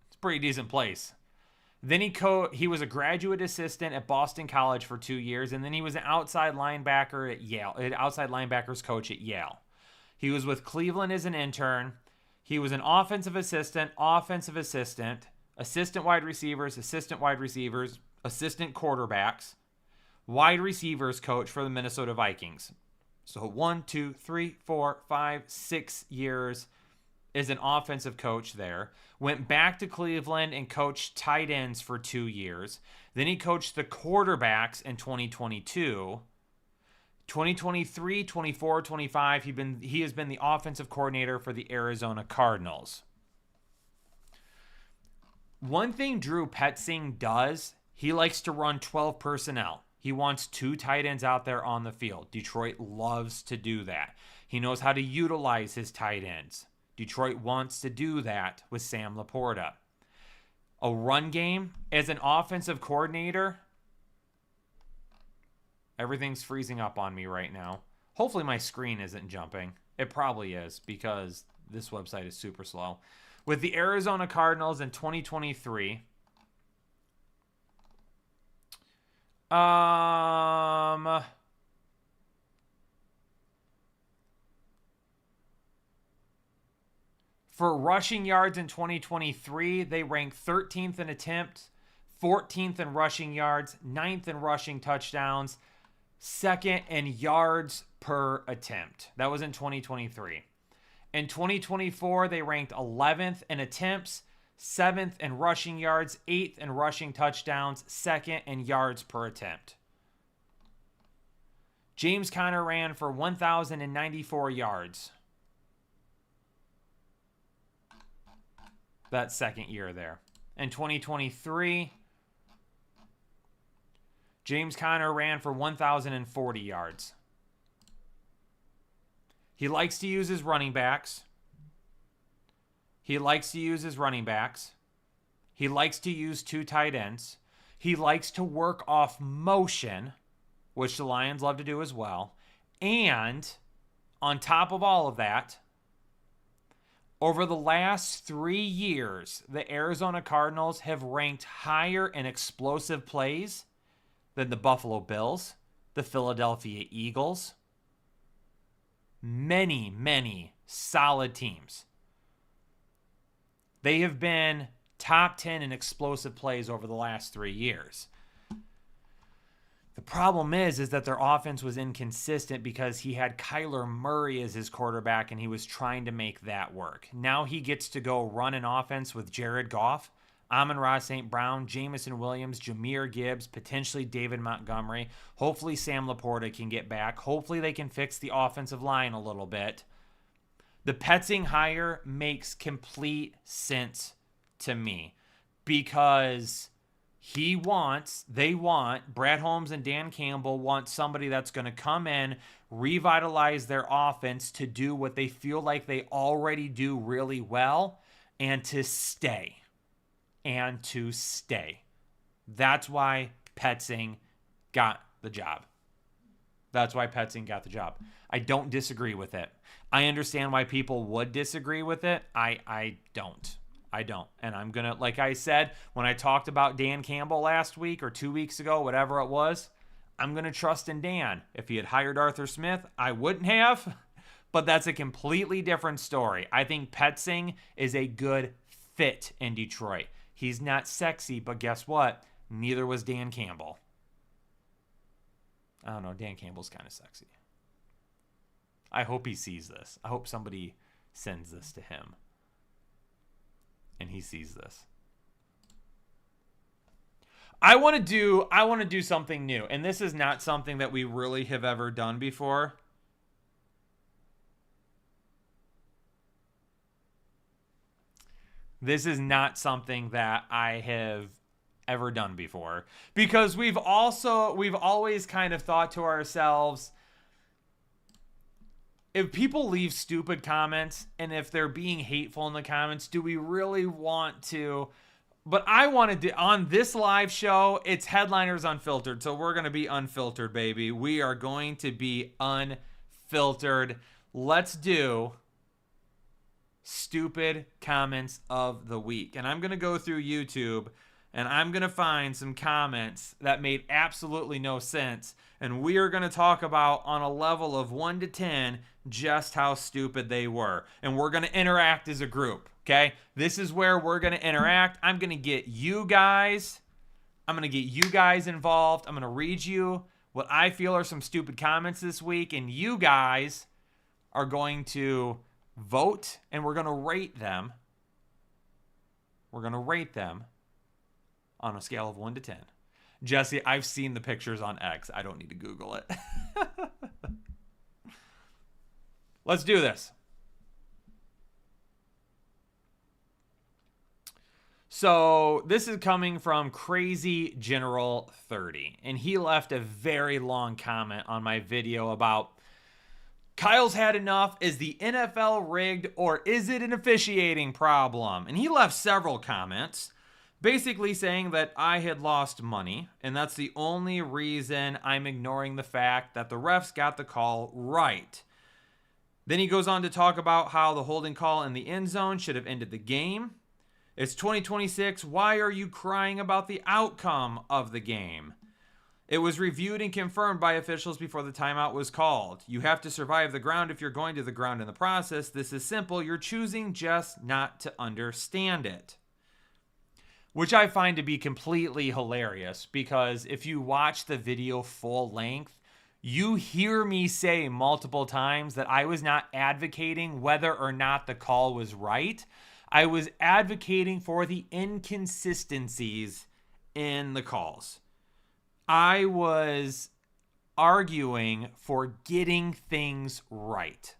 It's a pretty decent place. Then he was a graduate assistant at Boston College for 2 years, and then he was an outside linebacker at Yale, an outside linebackers coach at Yale. He was with Cleveland as an intern. He was an offensive assistant, assistant wide receivers, assistant quarterbacks, wide receivers coach for the Minnesota Vikings. So 1, 2, 3, 4, 5, 6 years as an offensive coach there. Went back to Cleveland and coached tight ends for 2 years. Then he coached the quarterbacks in 2022. 2023, 24, 25, he has been the offensive coordinator for the Arizona Cardinals. One thing Drew Petzing does, he likes to run 12 personnel. He wants 2 tight ends out there on the field. Detroit loves to do that. He knows how to utilize his tight ends. Detroit wants to do that with Sam Laporta. A run game as an offensive coordinator. Everything's freezing up on me right now. Hopefully my screen isn't jumping. It probably is because this website is super slow. With the Arizona Cardinals in 2023, for rushing yards in 2023, they ranked 13th in attempts, 14th in rushing yards, 9th in rushing touchdowns, 2nd in yards per attempt. That was in 2023. In 2024, they ranked 11th in attempts, 7th in rushing yards, 8th in rushing touchdowns, 2nd in yards per attempt. James Conner ran for 1,094 yards. That second year there. In 2023, James Conner ran for 1,040 yards. He likes to use his running backs. He likes to use 2 tight ends. He likes to work off motion, which the Lions love to do as well. And on top of all of that, over the last 3 years, the Arizona Cardinals have ranked higher in explosive plays than the Buffalo Bills, the Philadelphia Eagles. Many, many solid teams. They have been top 10 in explosive plays over the last 3 years. The problem is that their offense was inconsistent because he had Kyler Murray as his quarterback and he was trying to make that work. Now he gets to go run an offense with Jared Goff, Amon-Ra St. Brown, Jamison Williams, Jahmyr Gibbs, potentially David Montgomery. Hopefully Sam Laporta can get back. Hopefully they can fix the offensive line a little bit. The Petzing hire makes complete sense to me because Brad Holmes and Dan Campbell want somebody that's going to come in, revitalize their offense to do what they feel like they already do really well and to stay. That's why Petzing got the job. I don't disagree with it. I understand why people would disagree with it. I don't. And I'm going to, like I said, when I talked about Dan Campbell last week or 2 weeks ago, whatever it was, I'm going to trust in Dan. If he had hired Arthur Smith, I wouldn't have. But that's a completely different story. I think Petzing is a good fit in Detroit. He's not sexy, but guess what? Neither was Dan Campbell. I don't know. Dan Campbell's kind of sexy. I hope he sees this. I hope somebody sends this to him. And he sees this. I want to do something new. And this is not something that we really have ever done before. This is not something that I have ever done before because we've always kind of thought to ourselves, if people leave stupid comments and if they're being hateful in the comments, do we really want to? But I wanted to, on this live show, it's Headliners Unfiltered. So we're going to be unfiltered, baby. We are going to be unfiltered. Let's do stupid comments of the week. And I'm going to go through YouTube and I'm going to find some comments that made absolutely no sense. And we are going to talk about on a level of 1 to 10 just how stupid they were. And we're going to interact as a group, okay? This is where we're going to interact. I'm going to get you guys involved. I'm going to read you what I feel are some stupid comments this week. And you guys are going to vote, and we're going to rate them. We're going to rate them on a scale of 1 to 10. Jesse, I've seen the pictures on X. I don't need to Google it. Let's do this. So this is coming from Crazy General 30, and he left a very long comment on my video about Kyle's had enough. Is the NFL rigged or is it an officiating problem? And he left several comments basically saying that I had lost money, and that's the only reason I'm ignoring the fact that the refs got the call right. Then he goes on to talk about how the holding call in the end zone should have ended the game. It's 2026. Why are you crying about the outcome of the game? It was reviewed and confirmed by officials before the timeout was called. You have to survive the ground if you're going to the ground in the process. This is simple. You're choosing just not to understand it. Which I find to be completely hilarious because if you watch the video full length, You hear me say multiple times that I was not advocating whether or not the call was right. I was advocating for the inconsistencies in the calls. I was arguing for getting things right.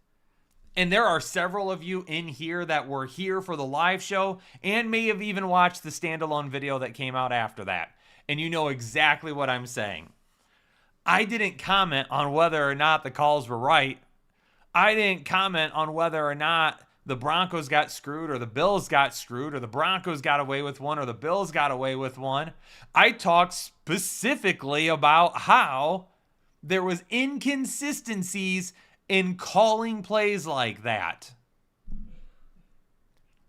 And there are several of you in here that were here for the live show and may have even watched the standalone video that came out after that. And you know exactly what I'm saying. I didn't comment on whether or not the calls were right. I didn't comment on whether or not the Broncos got screwed or the Bills got screwed or the Broncos got away with one or the Bills got away with one. I talked specifically about how there was inconsistencies in calling plays like that.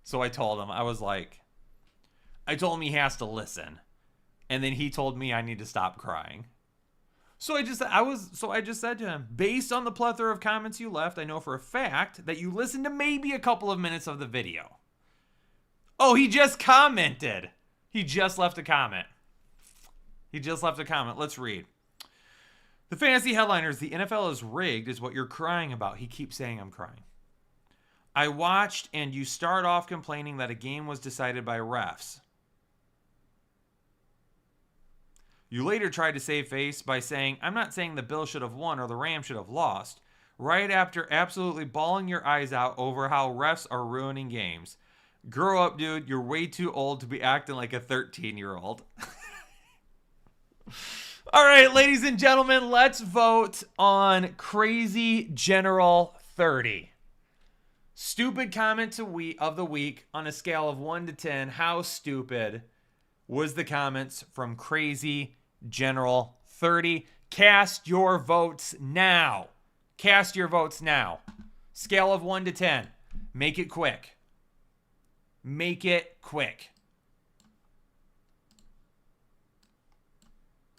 So I told him, I told him he has to listen. And then he told me I need to stop crying. So I just said to him, based on the plethora of comments you left, I know for a fact that you listened to maybe a couple of minutes of the video. Oh, he just commented. He just left a comment. Let's read. The fantasy headliners, the NFL is rigged, is what you're crying about. He keeps saying I'm crying. I watched, and you start off complaining that a game was decided by refs. You later tried to save face by saying, I'm not saying the Bills should have won or the Rams should have lost, right after absolutely bawling your eyes out over how refs are ruining games. Grow up, dude. You're way too old to be acting like a 13-year-old. All right, ladies and gentlemen, let's vote on Crazy General 30. Stupid comment of the week on a scale of 1 to 10. How stupid was the comments from Crazy General 30? Cast your votes now. Scale of 1 to 10. Make it quick.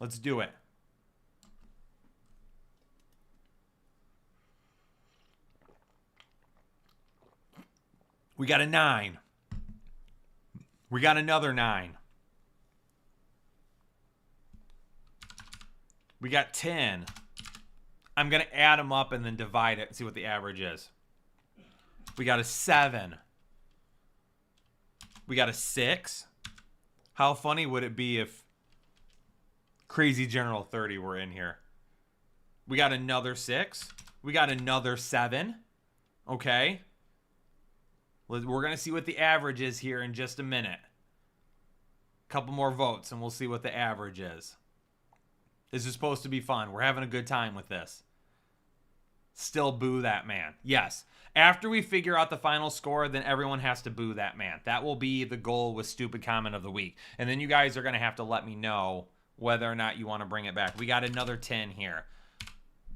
Let's do it. We got a 9. We got another 9. We got 10. I'm going to add them up and then divide it and see what the average is. We got a 7. We got a 6. How funny would it be if Crazy General 30 were in here? We got another 6. We got another 7. Okay. We're going to see what the average is here in just a minute. Couple more votes and we'll see what the average is. This is supposed to be fun. We're having a good time with this. Still boo that man. Yes. After we figure out the final score, then everyone has to boo that man. That will be the goal with Stupid Comment of the Week. And then you guys are going to have to let me know whether or not you want to bring it back. We got another 10 here.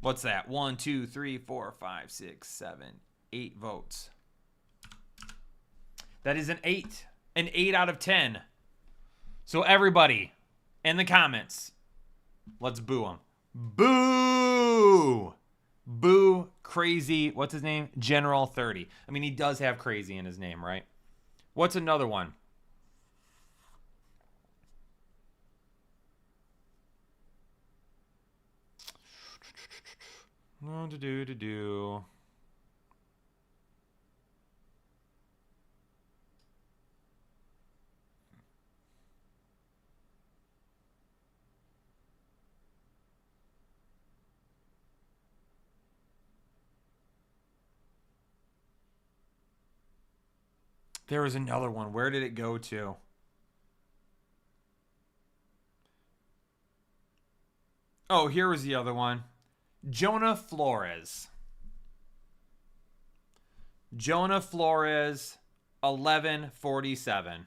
What's that? 1, 2, 3, 4, 5, 6, 7, 8 votes. That is an 8. An 8 out of 10. So everybody in the comments, let's boo him. Boo! Boo Crazy, what's his name? General 30. I mean, he does have crazy in his name, right? What's another one? There was another one. Where did it go to? Oh, here was the other one. Jonah Flores. Jonah Flores, 1147.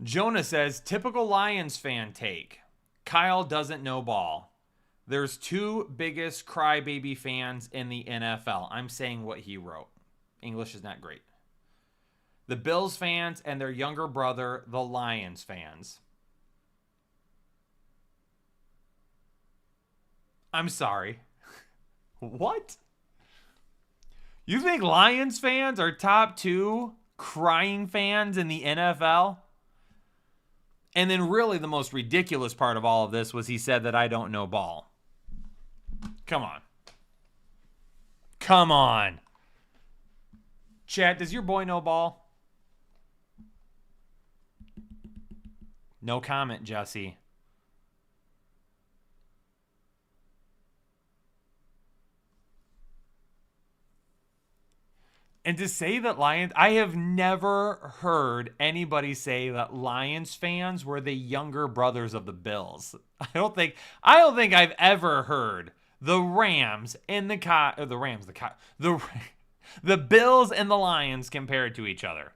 Jonah says, typical Lions fan take. Kyle doesn't know ball. There's 2 biggest crybaby fans in the NFL. I'm saying what he wrote. English is not great. The Bills fans and their younger brother, the Lions fans. I'm sorry. What? You think Lions fans are top 2 crying fans in the NFL? And then really the most ridiculous part of all of this was he said that I don't know ball. Come on. Come on. Chat, does your boy know ball? No comment, Jesse. And to say that Lions, I have never heard anybody say that Lions fans were the younger brothers of the Bills. I don't think I've ever heard the Rams and the Bills and the Lions compared to each other.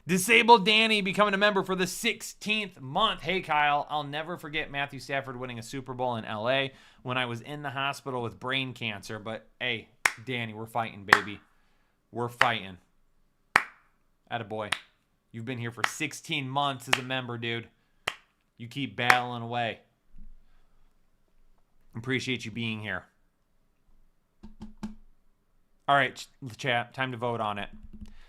Disabled Danny becoming a member for the 16th month. Hey, Kyle, I'll never forget Matthew Stafford winning a Super Bowl in L.A. when I was in the hospital with brain cancer. But, hey, Danny, we're fighting, baby. We're fighting. Attaboy. You've been here for 16 months as a member, dude. You keep battling away. Appreciate you being here. All right, chat, time to vote on it.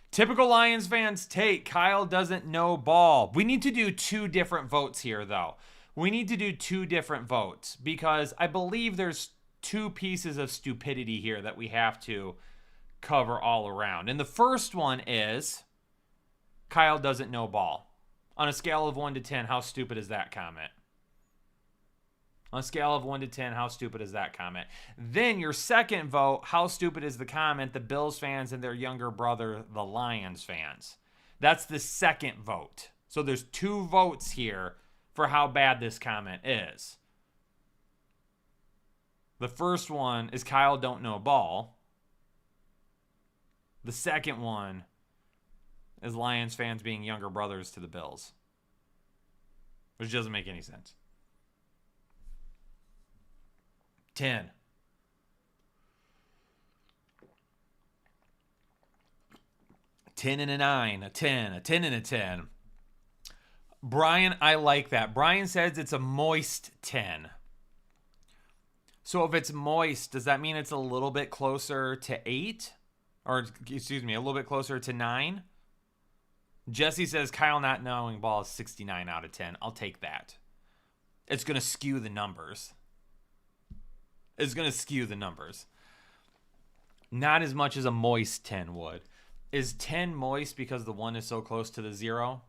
Typical Lions fans take Kyle doesn't know ball. We need to do two different votes here, though. We need to do two different votes because I believe there's two pieces of stupidity here that we have to cover all around. And the first one is Kyle doesn't know ball. On a scale of 1 to 10, how stupid is that comment? On a scale of 1 to 10, how stupid is that comment? Then your second vote, how stupid is the comment, the Bills fans and their younger brother, the Lions fans? That's the second vote. So there's two votes here for how bad this comment is. The first one is Kyle don't know ball. The second one is Lions fans being younger brothers to the Bills. Which doesn't make any sense. 10. A 10 and a 9, a 10, a 10 and a 10. Brian, I like that. Brian says it's a moist 10. So if it's moist, does that mean it's a little bit closer to 8? Or, excuse me, a little bit closer to 9? Jesse says Kyle not knowing ball is 69 out of 10. I'll take that. It's going to skew the numbers. It's going to skew the numbers. Not as much as a moist 10 would. Is 10 moist because the 1 is so close to the 0?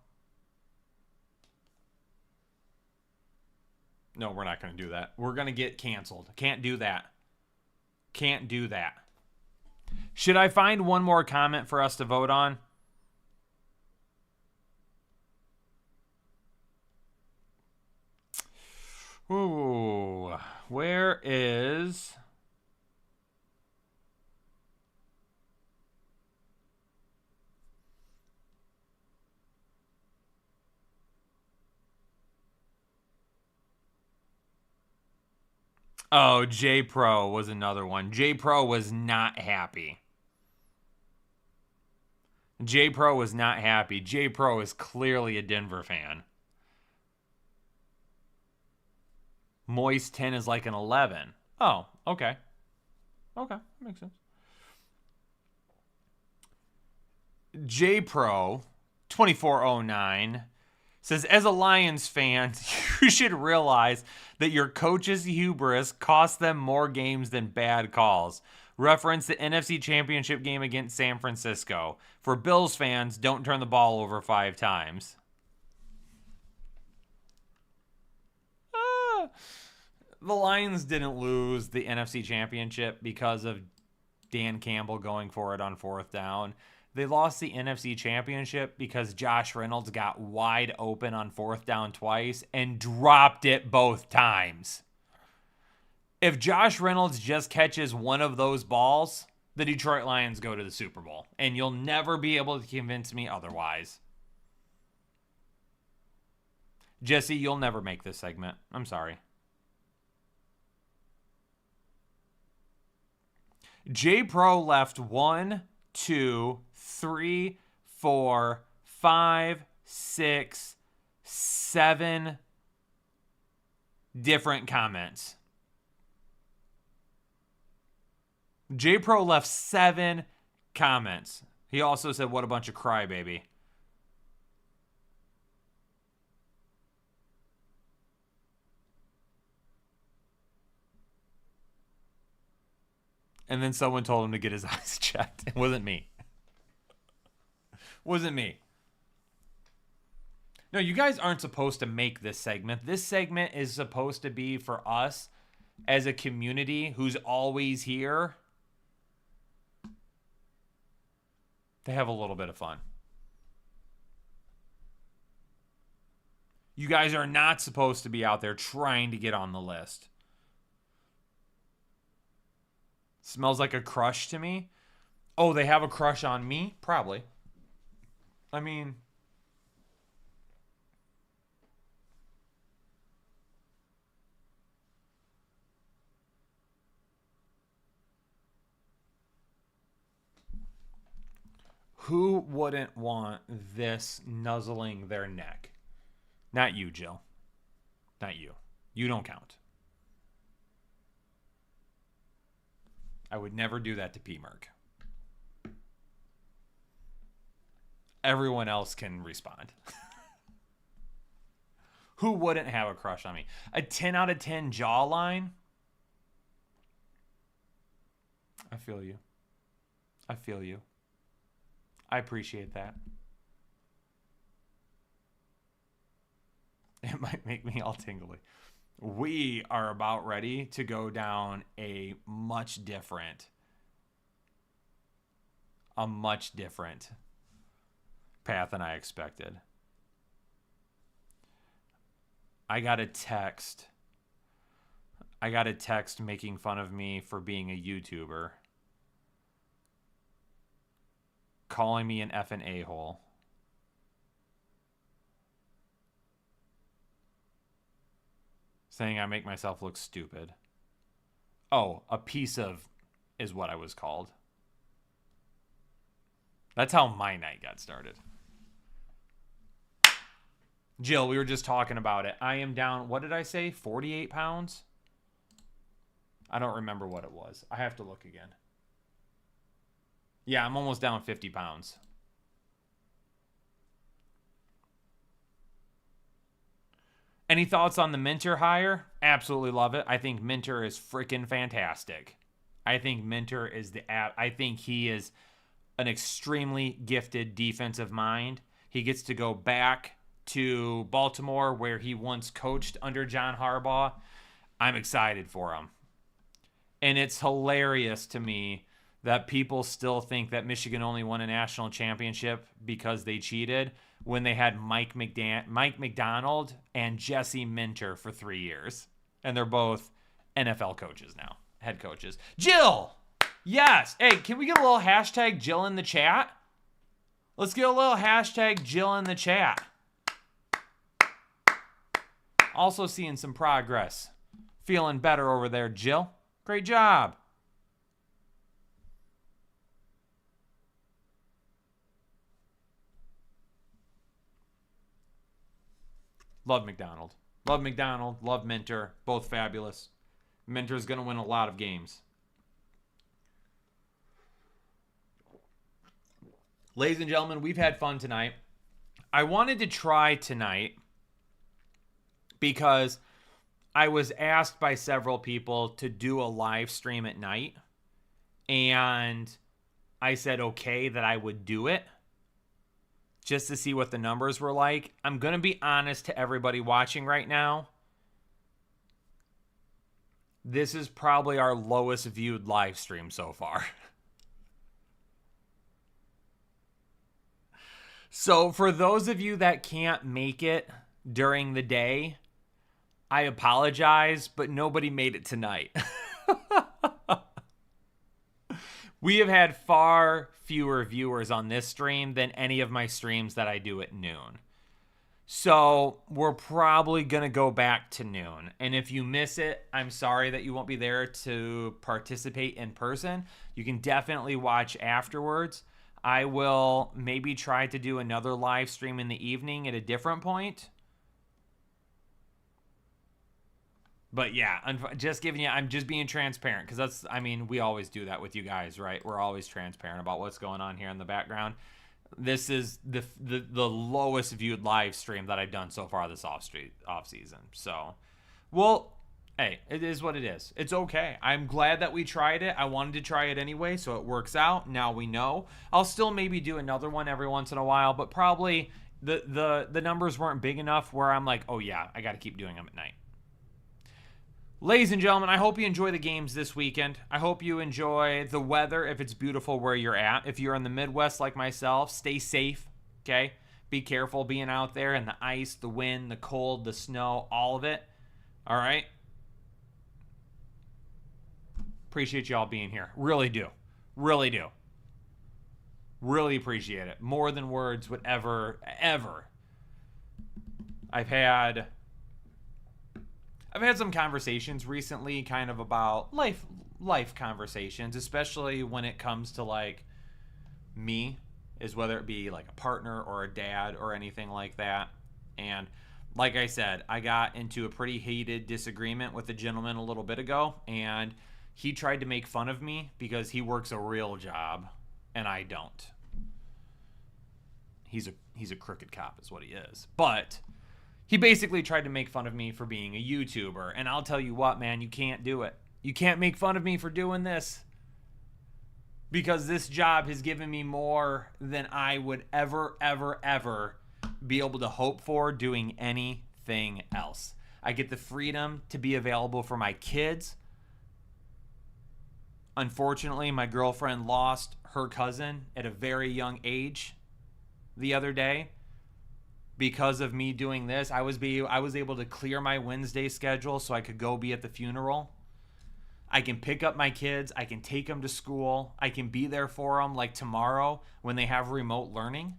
No, we're not going to do that. We're going to get canceled. Can't do that. Can't do that. Should I find one more comment for us to vote on? Ooh, where is... Oh, J Pro was another one. J Pro was not happy. J Pro was not happy. J Pro is clearly a Denver fan. Moist 10 is like an 11. Oh, okay. Okay, makes sense. J Pro 2409 says, as a Lions fan, you should realize that your coach's hubris cost them more games than bad calls. Reference the NFC Championship game against San Francisco. For Bills fans, don't turn the ball over 5 times. The Lions didn't lose the NFC Championship because of Dan Campbell going for it on 4th down. They lost the NFC Championship because Josh Reynolds got wide open on 4th down twice and dropped it both times. If Josh Reynolds just catches one of those balls, the Detroit Lions go to the Super Bowl. And you'll never be able to convince me otherwise. Jesse, you'll never make this segment. I'm sorry. J Pro left 1, 2, 3, 4, 5, 6, 7 different comments. J Pro left 7 comments. He also said, what a bunch of crybaby. And then someone told him to get his eyes checked. It wasn't me. Wasn't me. No, you guys aren't supposed to make this segment. This segment is supposed to be for us as a community who's always here to have a little bit of fun. You guys are not supposed to be out there trying to get on the list. Smells like a crush to me. Oh, they have a crush on me? Probably. I mean, who wouldn't want this nuzzling their neck? Not you, Jill. Not you. You don't count. I would never do that to P-Merc. Everyone else can respond. Who wouldn't have a crush on me? A 10 out of 10 jawline? I feel you. I feel you. I appreciate that. It might make me all tingly. We are about ready to go down a much different path than I expected. I got a text making fun of me for being a YouTuber, calling me an effing a-hole. Saying I make myself look stupid. Oh, a piece of is what I was called. That's how my night got started. Jill, we were just talking about it. I am down, what did I say? 48 pounds? I don't remember what it was. I have to look again. Yeah, I'm almost down 50 pounds. Any thoughts on the Minter hire? Absolutely love it. I think Minter is freaking fantastic. I think Minter is I think he is an extremely gifted defensive mind. He gets to go back to Baltimore where he once coached under John Harbaugh. I'm excited for him. And it's hilarious to me that people still think that Michigan only won a national championship because they cheated when they had Mike McDonald and Jesse Minter for 3 years. And they're both NFL coaches now, head coaches. Jill! Yes! Hey, can we get a little hashtag Jill in the chat? Let's get a little hashtag Jill in the chat. Also seeing some progress. Feeling better over there, Jill. Great job. Love McDonald. Love McDonald. Love Minter. Both fabulous. Minter's going to win a lot of games. Ladies and gentlemen, we've had fun tonight. I wanted to try tonight because I was asked by several people to do a live stream at night. And I said okay that I would do it, just to see what the numbers were like. I'm going to be honest to everybody watching right now. This is probably our lowest viewed live stream so far. So for those of you that can't make it during the day, I apologize, but nobody made it tonight. We have had far fewer viewers on this stream than any of my streams that I do at noon. So we're probably going to go back to noon. And if you miss it, I'm sorry that you won't be there to participate in person. You can definitely watch afterwards. I will maybe try to do another live stream in the evening at a different point. But yeah, just giving you, I'm just being transparent because we always do that with you guys, right? We're always transparent about what's going on here in the background. This is the lowest viewed live stream that I've done so far this off season. So, well, hey, it is what it is. It's okay. I'm glad that we tried it. I wanted to try it anyway, so it works out. Now we know. I'll still maybe do another one every once in a while, but probably the numbers weren't big enough where I'm like, oh yeah, I got to keep doing them at night. Ladies and gentlemen, I hope you enjoy the games this weekend. I hope you enjoy the weather if it's beautiful where you're at. If you're in the Midwest like myself, stay safe, okay? Be careful being out there in the ice, the wind, the cold, the snow, all of it. All right? Appreciate y'all being here. Really do. Really do. Really appreciate it. More than words would ever. I've had some conversations recently kind of about life conversations, especially when it comes to like me, is whether it be like a partner or a dad or anything like that. And like I said, I got into a pretty heated disagreement with a gentleman a little bit ago, and he tried to make fun of me because he works a real job and I don't. He's a crooked cop is what he is. But he basically tried to make fun of me for being a YouTuber. And I'll tell you what, man, you can't do it. You can't make fun of me for doing this. Because this job has given me more than I would ever be able to hope for doing anything else. I get the freedom to be available for my kids. Unfortunately, my girlfriend lost her cousin at a very young age the other day. Because of me doing this, I was able to clear my Wednesday schedule so I could go be at the funeral. I can pick up my kids. I can take them to school. I can be there for them like tomorrow when they have remote learning.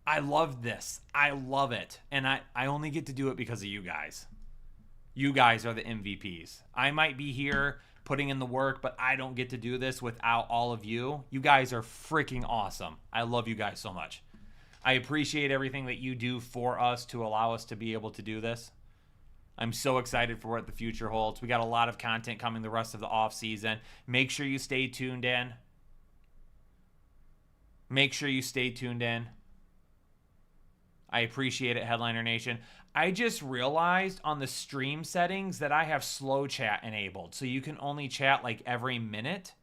I love this. I love it. And I only get to do it because of you guys. You guys are the MVPs. I might be here putting in the work, but I don't get to do this without all of you. You guys are freaking awesome. I love you guys so much. I appreciate everything that you do for us to allow us to be able to do this. I'm so excited for what the future holds. We got a lot of content coming the rest of the off season. Make sure you stay tuned in. I appreciate it, Headliner Nation. I just realized on the stream settings that I have slow chat enabled. So you can only chat like every minute.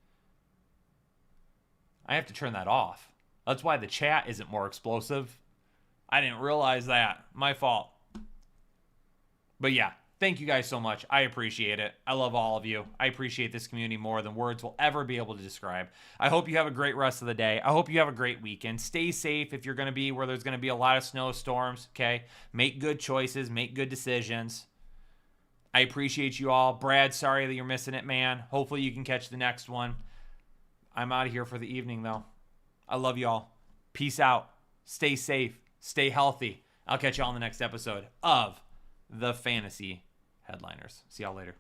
I have to turn that off. That's why the chat isn't more explosive. I didn't realize that. My fault. But yeah, thank you guys so much. I appreciate it. I love all of you. I appreciate this community more than words will ever be able to describe. I hope you have a great rest of the day. I hope you have a great weekend. Stay safe if you're going to be where there's going to be a lot of snowstorms, okay? Make good choices. Make good decisions. I appreciate you all. Brad, sorry that you're missing it, man. Hopefully you can catch the next one. I'm out of here for the evening, though. I love y'all. Peace out. Stay safe. Stay healthy. I'll catch y'all in the next episode of the Fantasy Headliners. See y'all later.